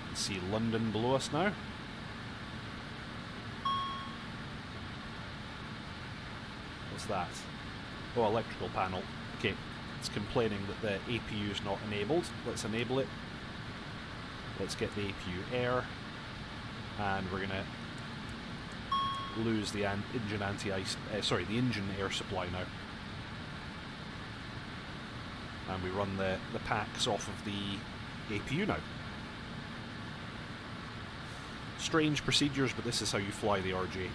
You can see London below us now. What's that? Oh, electrical panel. Okay, it's complaining that the APU is not enabled. Let's enable it. Let's get the APU air, and we're gonna lose the engine anti-ice. Sorry, the engine air supply now, and we run the packs off of the APU now. Strange procedures, but this is how you fly the RJ.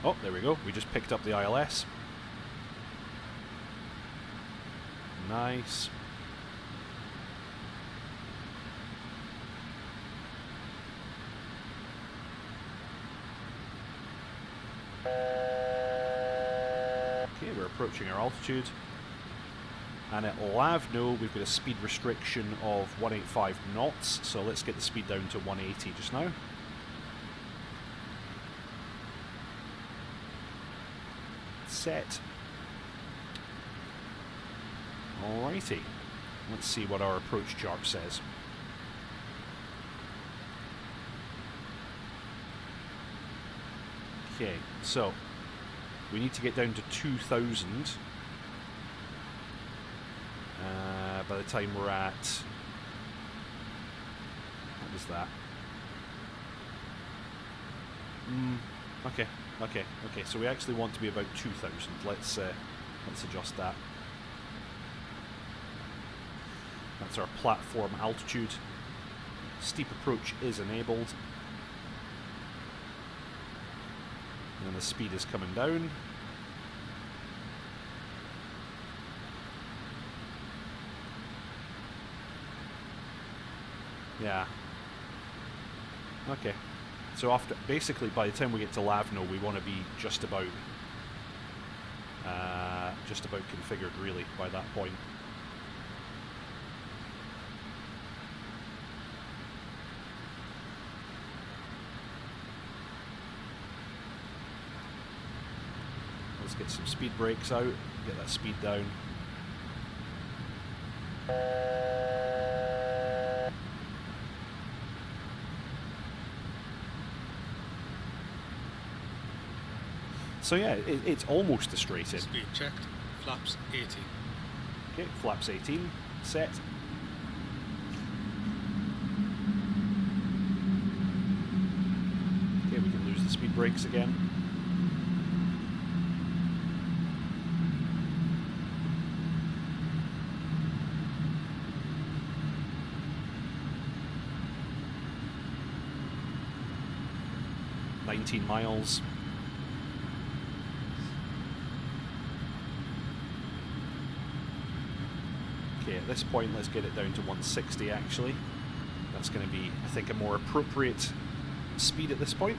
Oh, there we go. We just picked up the ILS. Nice. Okay, we're approaching our altitude. And at Lavno, we've got a speed restriction of 185 knots, so let's get the speed down to 180 just now. Set. Alrighty. Let's see what our approach chart says. Okay, so we need to get down to 2,000 by the time we're at... What was that? Okay, so we actually want to be about 2,000. Let's adjust that. That's our platform altitude. Steep approach is enabled. And the speed is coming down. Yeah. Okay. So after, basically, by the time we get to Lavno, we want to be just about configured, really, by that point. Let's get some speed brakes out, get that speed down. So yeah, it's almost a straight in. Speed checked. Flaps 18. Okay, flaps 18, set. Okay, we can lose the speed brakes again. Miles. Okay, at this point, let's get it down to 160 actually. That's going to be, I think, a more appropriate speed at this point.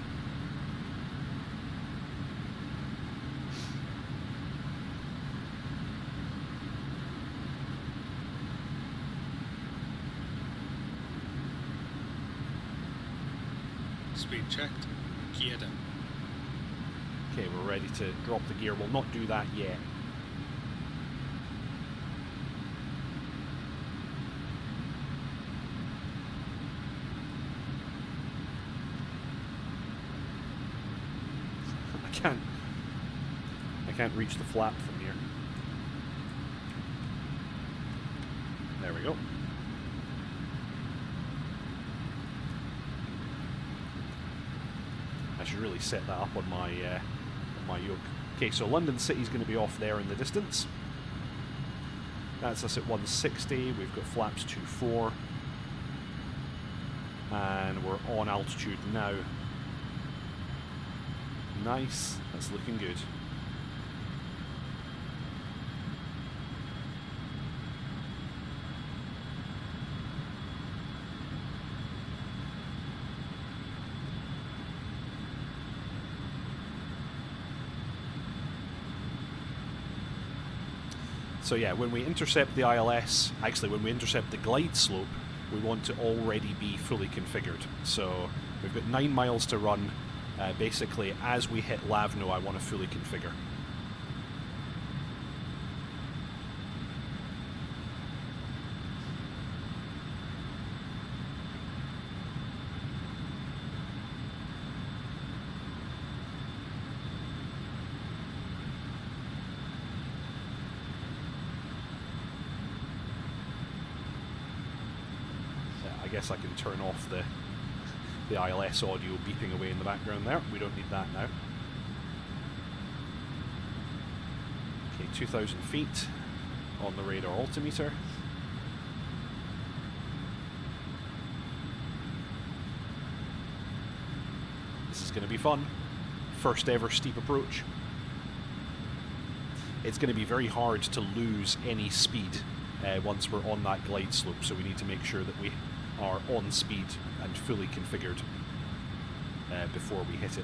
Speed checked. Gear down. Okay, we're ready to drop the gear. We'll not do that yet. I can't reach the flap from here. There we go. I should really set that up on my yoke. Okay, so London City's going to be off there in the distance. That's us at 160. We've got flaps 24, and we're on altitude now. Nice, that's looking good. So yeah, when we intercept the ILS, actually when we intercept the glide slope, we want to already be fully configured. So we've got 9 miles to run. Basically, as we hit Lavno, I want to fully configure. I guess I can turn off the ILS audio beeping away in the background there. We don't need that now. Okay, 2,000 feet on the radar altimeter. This is going to be fun. First ever steep approach. It's going to be very hard to lose any speed once we're on that glide slope, so we need to make sure that we are on speed and fully configured before we hit it.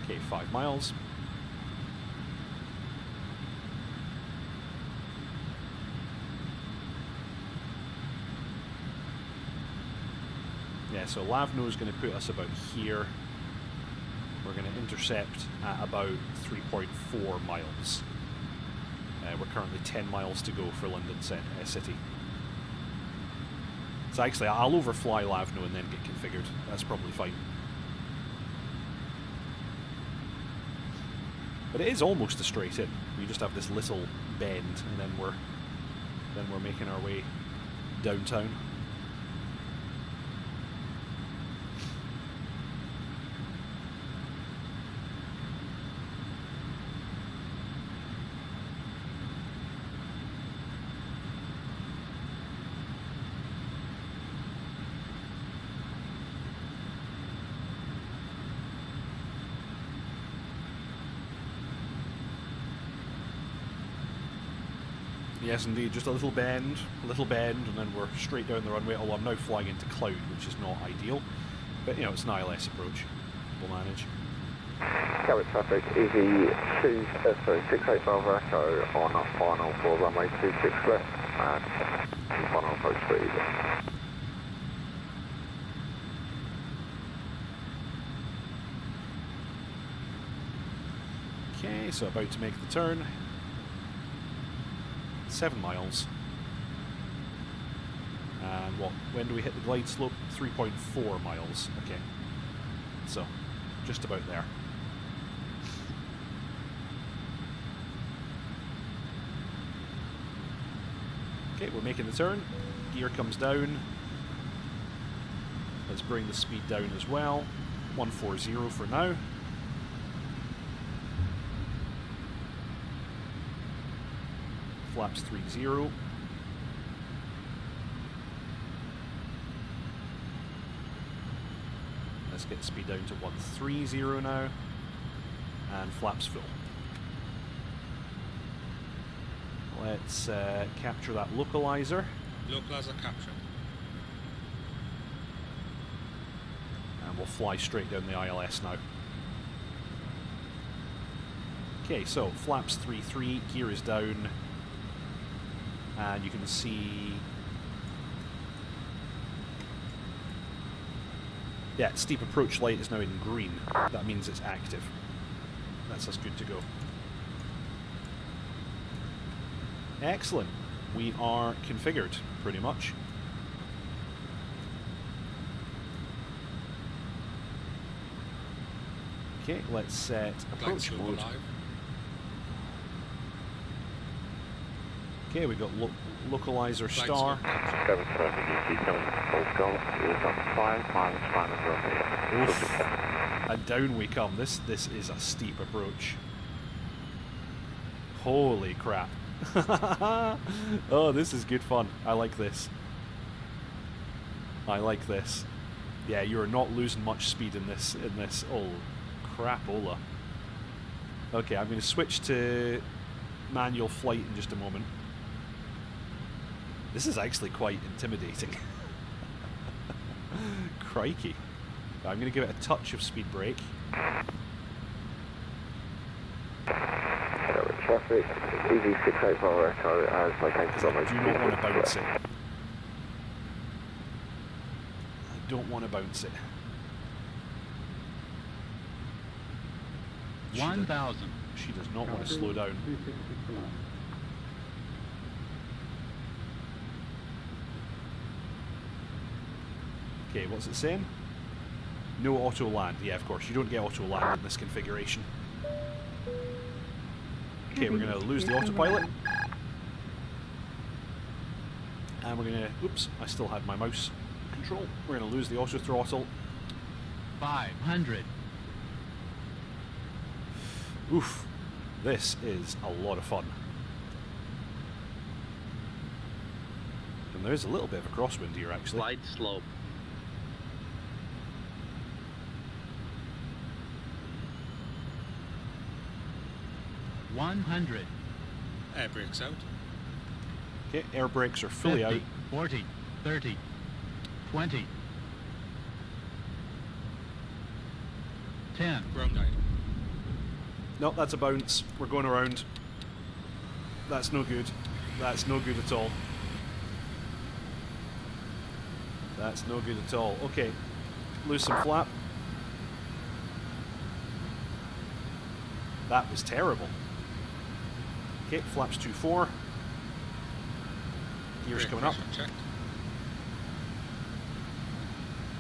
Okay, 5 miles. Yeah, so Lavno is going to put us about here. We're going to intercept at about 3.4 miles. We're currently 10 miles to go for London City. So actually, I'll overfly Lavno and then get configured. That's probably fine. But it is almost a straight in. We just have this little bend, and then we're making our way downtown. Yes, indeed, just a little bend, and then we're straight down the runway. Although I'm now flying into cloud, which is not ideal. But, you know, it's an ILS approach. We'll manage. Cabot traffic, EV 68 Bravo Echo on a final for runway 26 left and final approach speed. Okay, so about to make the turn. 7 miles. And what? When do we hit the glide slope? 3.4 miles. Okay. So, just about there. Okay, we're making the turn. Gear comes down. Let's bring the speed down as well. 140 for now. Flaps 30. Let's get speed down to 130 now. And flaps full. Let's capture that localizer. Localizer captured. And we'll fly straight down the ILS now. Okay, so flaps 3-3, gear is down. And you can see... Yeah, steep approach light is now in green. That means it's active. That's us good to go. Excellent. We are configured, pretty much. Okay, let's set approach mode. Okay, we got localizer star. Cabot traffic, EV coming Golf Golf is on 5 miles final runway. Oof. And down we come. This is a steep approach. Holy crap. Oh, this is good fun. I like this. I like this. Yeah, you are not losing much speed in this. Oh, crapola. Okay, I'm going to switch to manual flight in just a moment. This is actually quite intimidating. Crikey. I'm going to give it a touch of speed brake. Traffic, EV 68 Bravo Echo as located on I do not want to bounce it. I don't want to bounce it. 1,000. She does not want to slow down. Okay, what's it saying? No auto land. Yeah, of course, you don't get auto land in this configuration. Okay, we're going to lose the autopilot. And we're going to... Oops, I still had my mouse control. We're going to lose the auto throttle. 500. Oof. This is a lot of fun. And there is a little bit of a crosswind here, actually. Glide slope. $100. Air brakes out. Okay, air brakes are fully 50, out. 40, 30, 20, 10. Ground guide. No, that's a bounce. We're going around. That's no good. That's no good at all. That's no good at all. Okay, lose some flap. That was terrible. Okay, flaps 2-4. Gears coming up. Checked.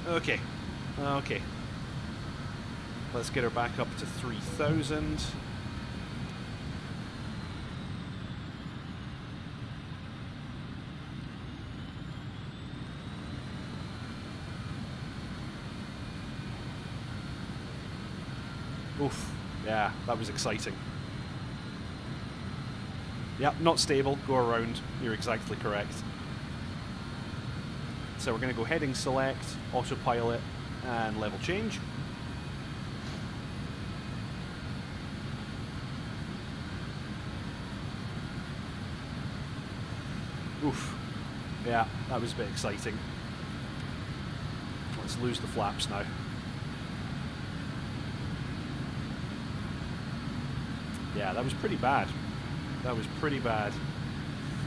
Okay. Okay. Let's get her back up to 3,000. Oof. Yeah, that was exciting. Yep, not stable. Go around. You're exactly correct. So we're going to go heading select, autopilot, and level change. Oof. Yeah, that was a bit exciting. Let's lose the flaps now. Yeah, that was pretty bad. That was pretty bad.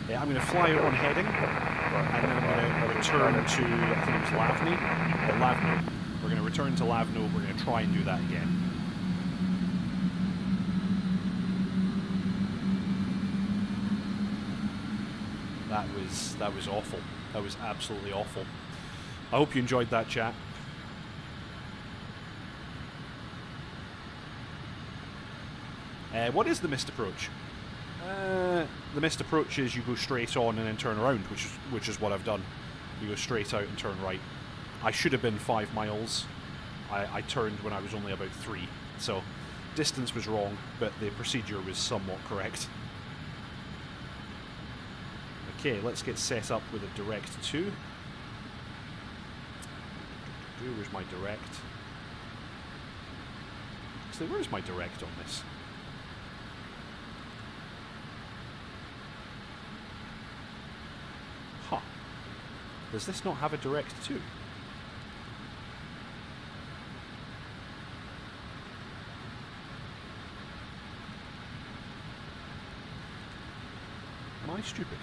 Yeah, I'm going to fly out on heading, and then I'm going to return to, I think it was Lavny. Lavno. We're going to return to Lavno. We're going to try and do that again. That was awful. That was absolutely awful. I hope you enjoyed that, chat. What is the missed approach? The missed approach is you go straight on and then turn around, which is what I've done. You go straight out and turn right. I should have been 5 miles. I turned when I was only about 3, so distance was wrong, but the procedure was somewhat correct. Okay, let's get set up with a direct 2. Where's my direct? Actually, where's my direct on this? Huh. Does this not have a direct 2? Am I stupid?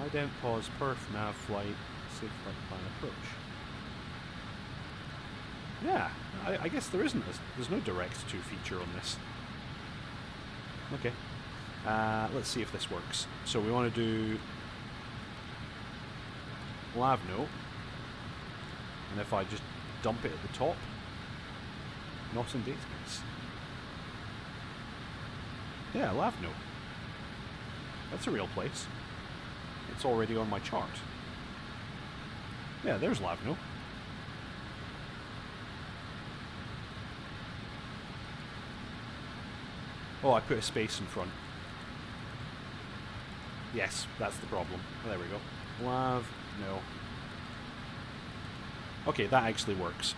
Ident pause, perf, nav, flight, safe flight plan approach. Yeah, I guess there isn't. There's no direct 2 feature on this. Okay. Let's see if this works. So we want to do Lavno, and if I just dump it at the top, not in database. Yeah, Lavno. That's a real place. It's already on my chart. Yeah, there's Lavno. Oh, I put a space in front. Yes, that's the problem. There we go. Lavno. Okay, that actually works.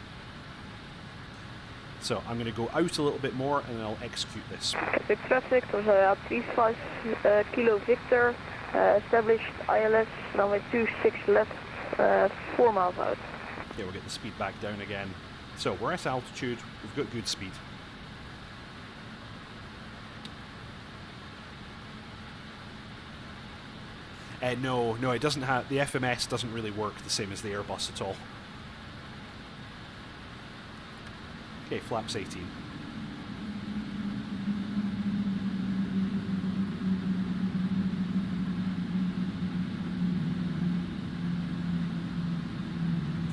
So I'm going to go out a little bit more and then I'll execute this. Traffic, 35 Kilo Victor, established ILS, runway 26 left, 4 miles out. Okay, we'll get the speed back down again. So we're at altitude, we've got good speed. No, it doesn't have, the FMS doesn't really work the same as the Airbus at all. Okay, flaps 18. In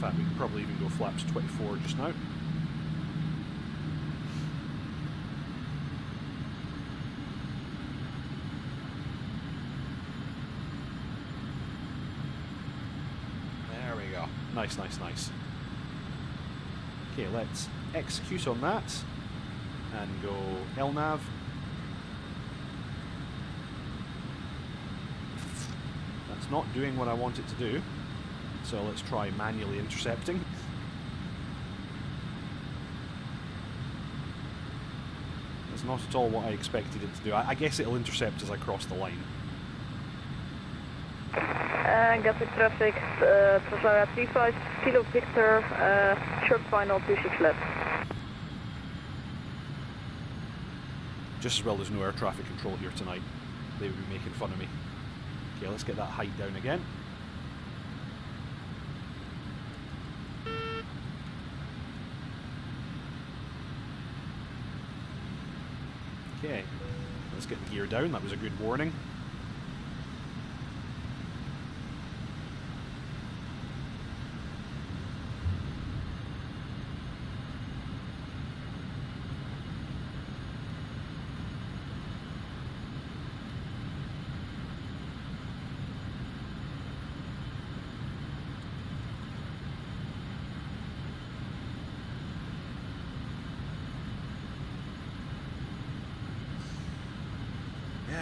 fact, we can probably even go flaps 24 just now. There we go. Nice, nice, nice. Okay, let's execute on that and go LNAV. That's not doing what I want it to do, so let's try manually intercepting. That's not at all what I expected it to do. I guess it'll intercept as I cross the line. Got the traffic, 35 Kilo Victor, short final 26 left. Just as well there's no air traffic control here tonight. They would be making fun of me. Okay, let's get that height down again. Okay, let's get the gear down. That was a good warning.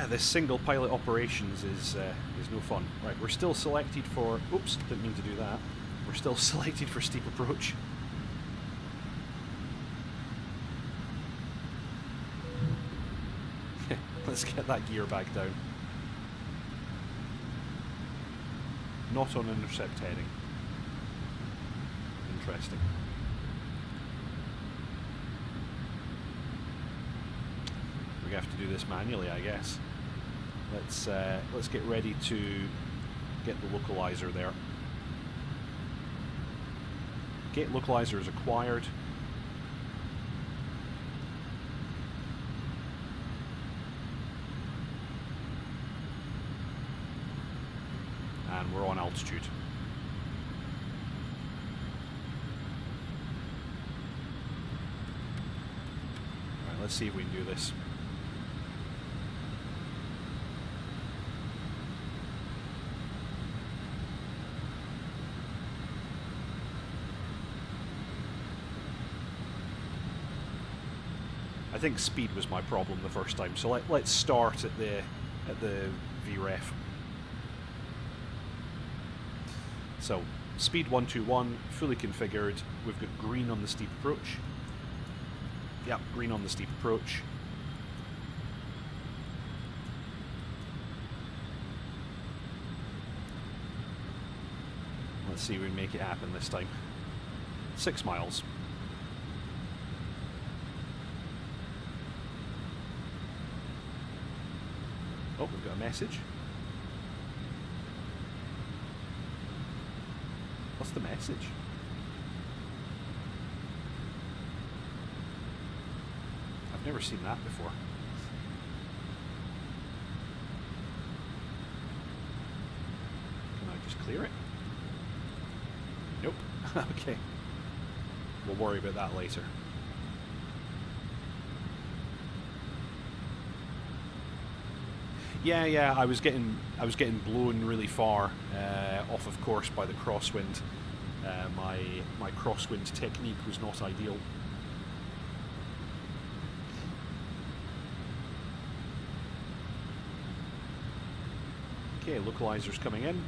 This single pilot operations is no fun. Right, we're still selected for... Oops, didn't mean to do that. We're still selected for steep approach. Let's get that gear back down. Not on intercept heading. Interesting. We're gonna have to do this manually, I guess. Let's get ready to get the localizer there. Gate localizer is acquired. And we're on altitude. Alright, let's see if we can do this. I think speed was my problem the first time, so let's start at the VREF. So, speed 121, fully configured. We've got green on the steep approach. Yep, green on the steep approach. Let's see if we can make it happen this time. 6 miles. Oh, we've got a message. What's the message? I've never seen that before. Can I just clear it? Nope. Okay. We'll worry about that later. Yeah, I was getting blown really far off of course by the crosswind. My crosswind technique was not ideal. Okay, localizer's coming in.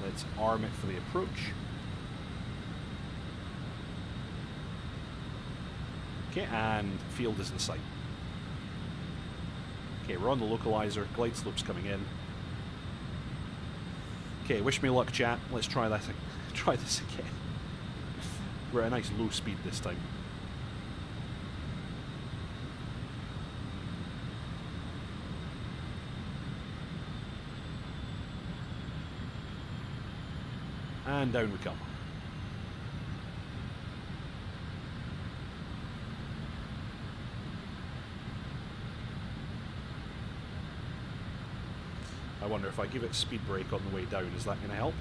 Let's arm it for the approach. Okay, and field is in sight. Okay, we're on the localizer, glide slope's coming in. Okay, wish me luck, chat. Let's try that. Try this again. We're at a nice low speed this time. And down we come. I wonder if I give it speed brake on the way down, is that going to help?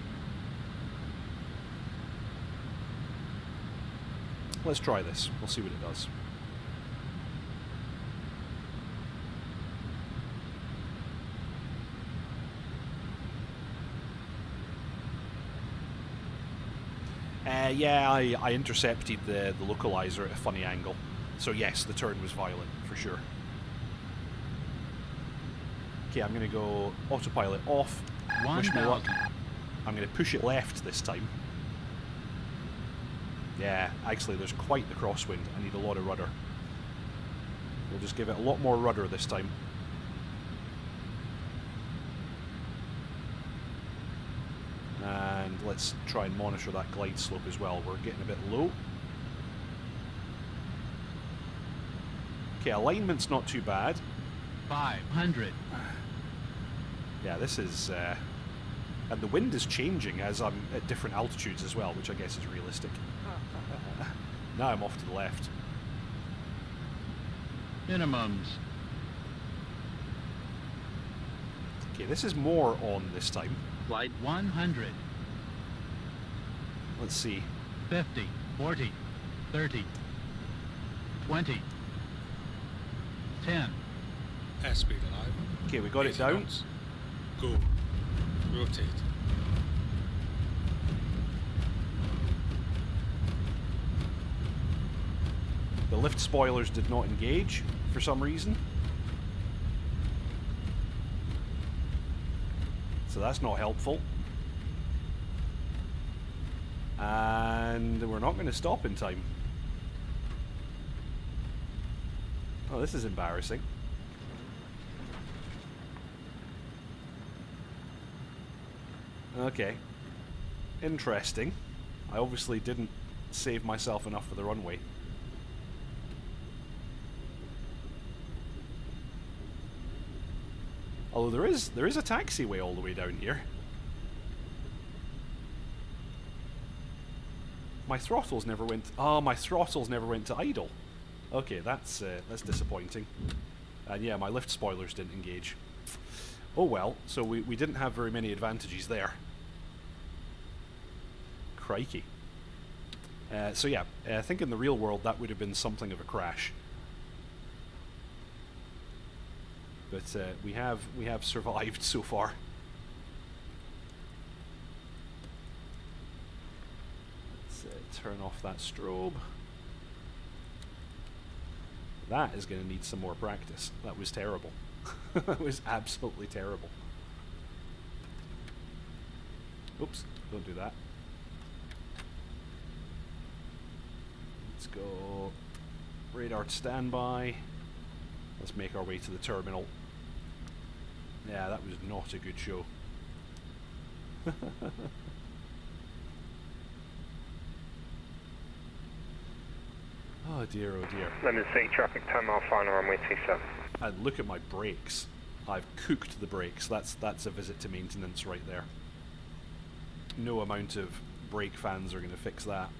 Let's try this. We'll see what it does. Yeah, I intercepted the localizer at a funny angle. So yes, the turn was violent, for sure. Okay, I'm going to go autopilot off. Wish me luck. I'm going to push it left this time. Yeah, actually there's quite the crosswind. I need a lot of rudder. We'll just give it a lot more rudder this time. And let's try and monitor that glide slope as well. We're getting a bit low. Okay, alignment's not too bad. 500. Yeah, this is... and the wind is changing as I'm at different altitudes as well, which I guess is realistic. Now I'm off to the left. Minimums. Okay, this is more on this time. Flight 100. Let's see. 50, 40, 30, 20, 10. Airspeed alive. Okay, we got it down. Knots. Go. Rotate. The lift spoilers did not engage for some reason. So that's not helpful. And we're not going to stop in time. Oh, this is embarrassing. Okay. Interesting. I obviously didn't save myself enough for the runway. Although there is a taxiway all the way down here. My throttles never went. Oh, my throttles never went to idle. Okay, that's disappointing. And yeah, my lift spoilers didn't engage. Oh well, so we didn't have very many advantages there. Crikey. So yeah, I think in the real world that would have been something of a crash. But we have survived so far. Let's turn off that strobe. That is going to need some more practice. That was terrible. That was absolutely terrible. Oops, don't do that. Let's go radar to standby. Let's make our way to the terminal. Yeah, that was not a good show. Oh dear, oh dear. London City traffic, 10 mile final runway 27. And look at my brakes. I've cooked the brakes. That's a visit to maintenance right there. No amount of brake fans are going to fix that.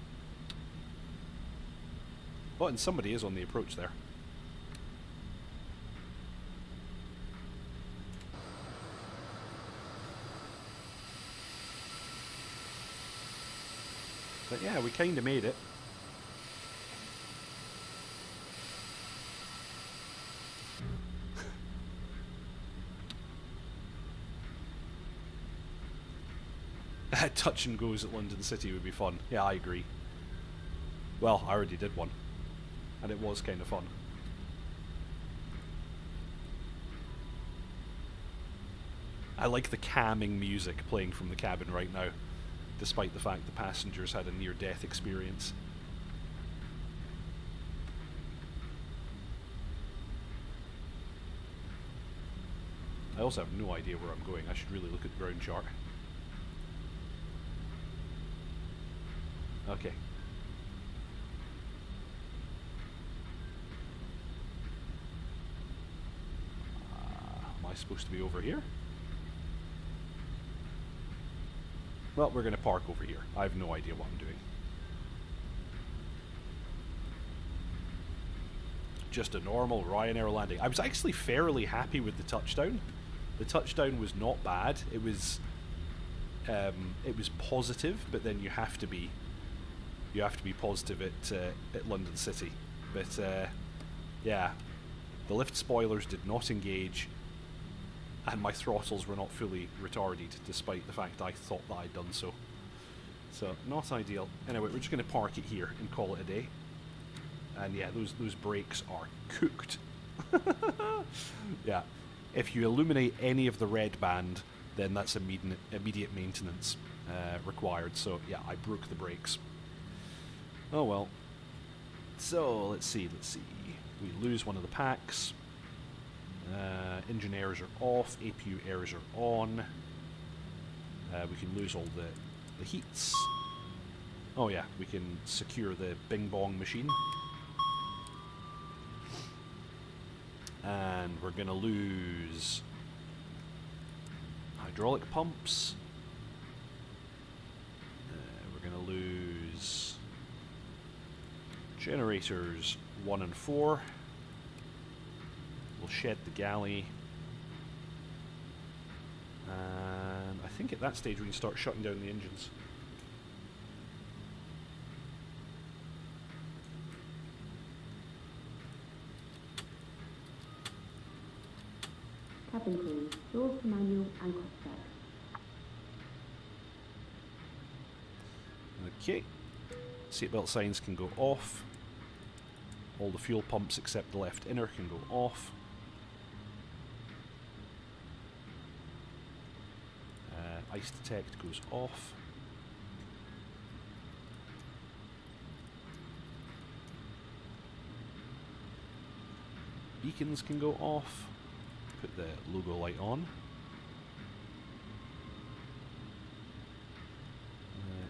Oh, and somebody is on the approach there. But yeah, we kind of made it. Touch and goes at London City would be fun. Yeah, I agree. Well, I already did one. And it was kind of fun. I like the calming music playing from the cabin right now, despite the fact the passengers had a near-death experience. I also have no idea where I'm going. I should really look at the ground chart. Okay. Am I supposed to be over here? Well, we're going to park over here. I have no idea what I'm doing. Just a normal Ryanair landing. I was actually fairly happy with the touchdown. The touchdown was not bad. It was positive, but then you have to be positive at London City. But yeah, the lift spoilers did not engage, and my throttles were not fully retarded, despite the fact I thought that I'd done so. So not ideal. Anyway, we're just going to park it here and call it a day. And yeah, those brakes are cooked. Yeah, if you illuminate any of the red band, then that's immediate maintenance required. So yeah, I broke the brakes. Oh well. So let's see. We lose one of the packs. Engine airs are off. APU airs are on. We can lose all the heats. Oh yeah, we can secure the Bing Bong machine. And we're going to lose hydraulic pumps. We're going to lose generators 1 and 4. We'll shed the galley. And I think at that stage we can start shutting down the engines. Cabin crew, doors to manual and cockpit. Okay. Seatbelt signs can go off. All the fuel pumps except the left inner can go off. Ice detect goes off. beacons can go off. Put the logo light on.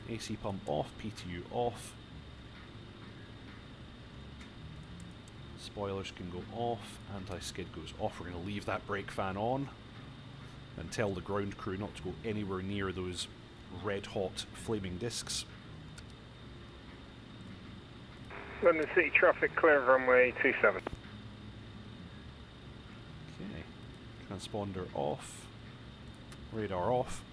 AC pump off, PTU off. Spoilers can go off, anti-skid goes off. We're going to leave that brake fan on and tell the ground crew not to go anywhere near those red hot flaming discs. London City traffic clear of runway 27. Okay, transponder off, radar off.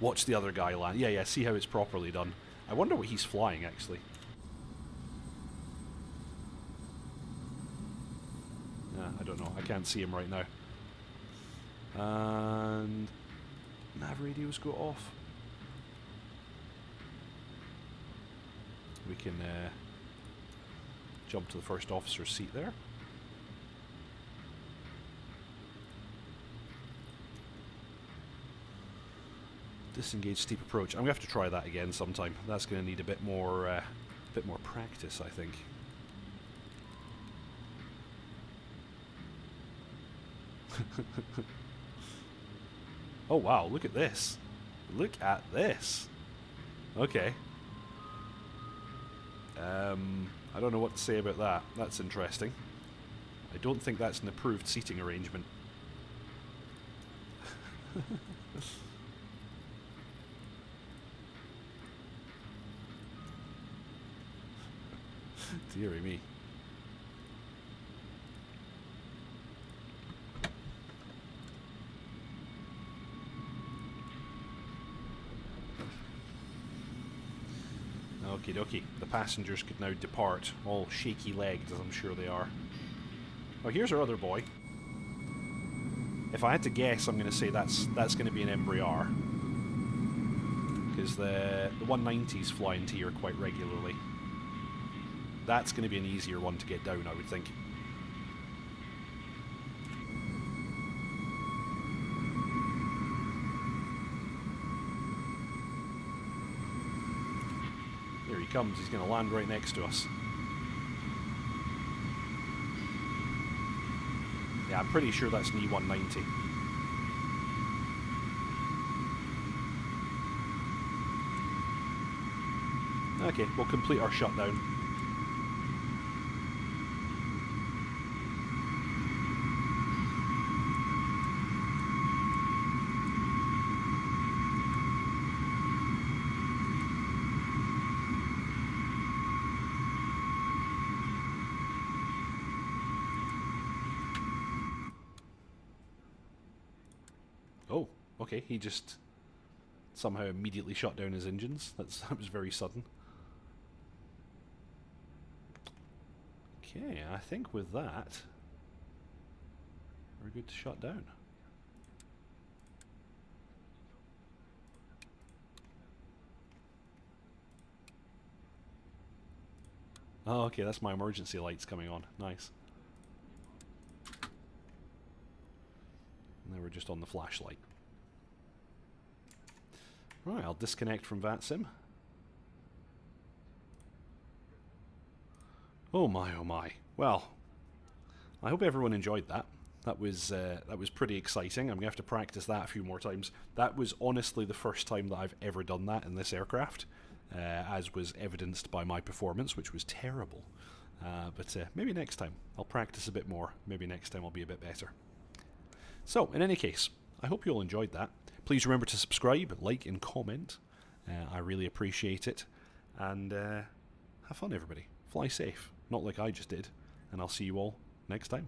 Watch the other guy land. Yeah, see how it's properly done. I wonder what he's flying, actually. I don't know. I can't see him right now. And nav radios go off. We can jump to the first officer's seat there. Disengage steep approach. I'm gonna have to try that again sometime. That's gonna need a bit more practice, I think. Oh wow! Look at this. Look at this. Okay. I don't know what to say about that. That's interesting. I don't think that's an approved seating arrangement. Deary me. Okie dokie. The passengers could now depart, all shaky-legged, as I'm sure they are. Oh, here's our other boy. If I had to guess, I'm going to say that's going to be an Embraer, because the 190s fly into here quite regularly. That's going to be an easier one to get down, I would think. Here he comes. He's going to land right next to us. Yeah, I'm pretty sure that's an E190. Okay, we'll complete our shutdown. Oh, okay, he just somehow immediately shut down his engines. That was very sudden. Okay, I think with that, we're good to shut down. Oh, okay, that's my emergency lights coming on. Nice. Now we're just on the flashlight. Right, I'll disconnect from VATSIM. Oh my. Well, I hope everyone enjoyed that. That was pretty exciting. I'm going to have to practice that a few more times. That was honestly the first time that I've ever done that in this aircraft, as was evidenced by my performance, which was terrible. But maybe next time I'll practice a bit more. Maybe next time I'll be a bit better. So, in any case, I hope you all enjoyed that. Please remember to subscribe, like, and comment. I really appreciate it. And have fun, everybody. Fly safe. Not like I just did. And I'll see you all next time.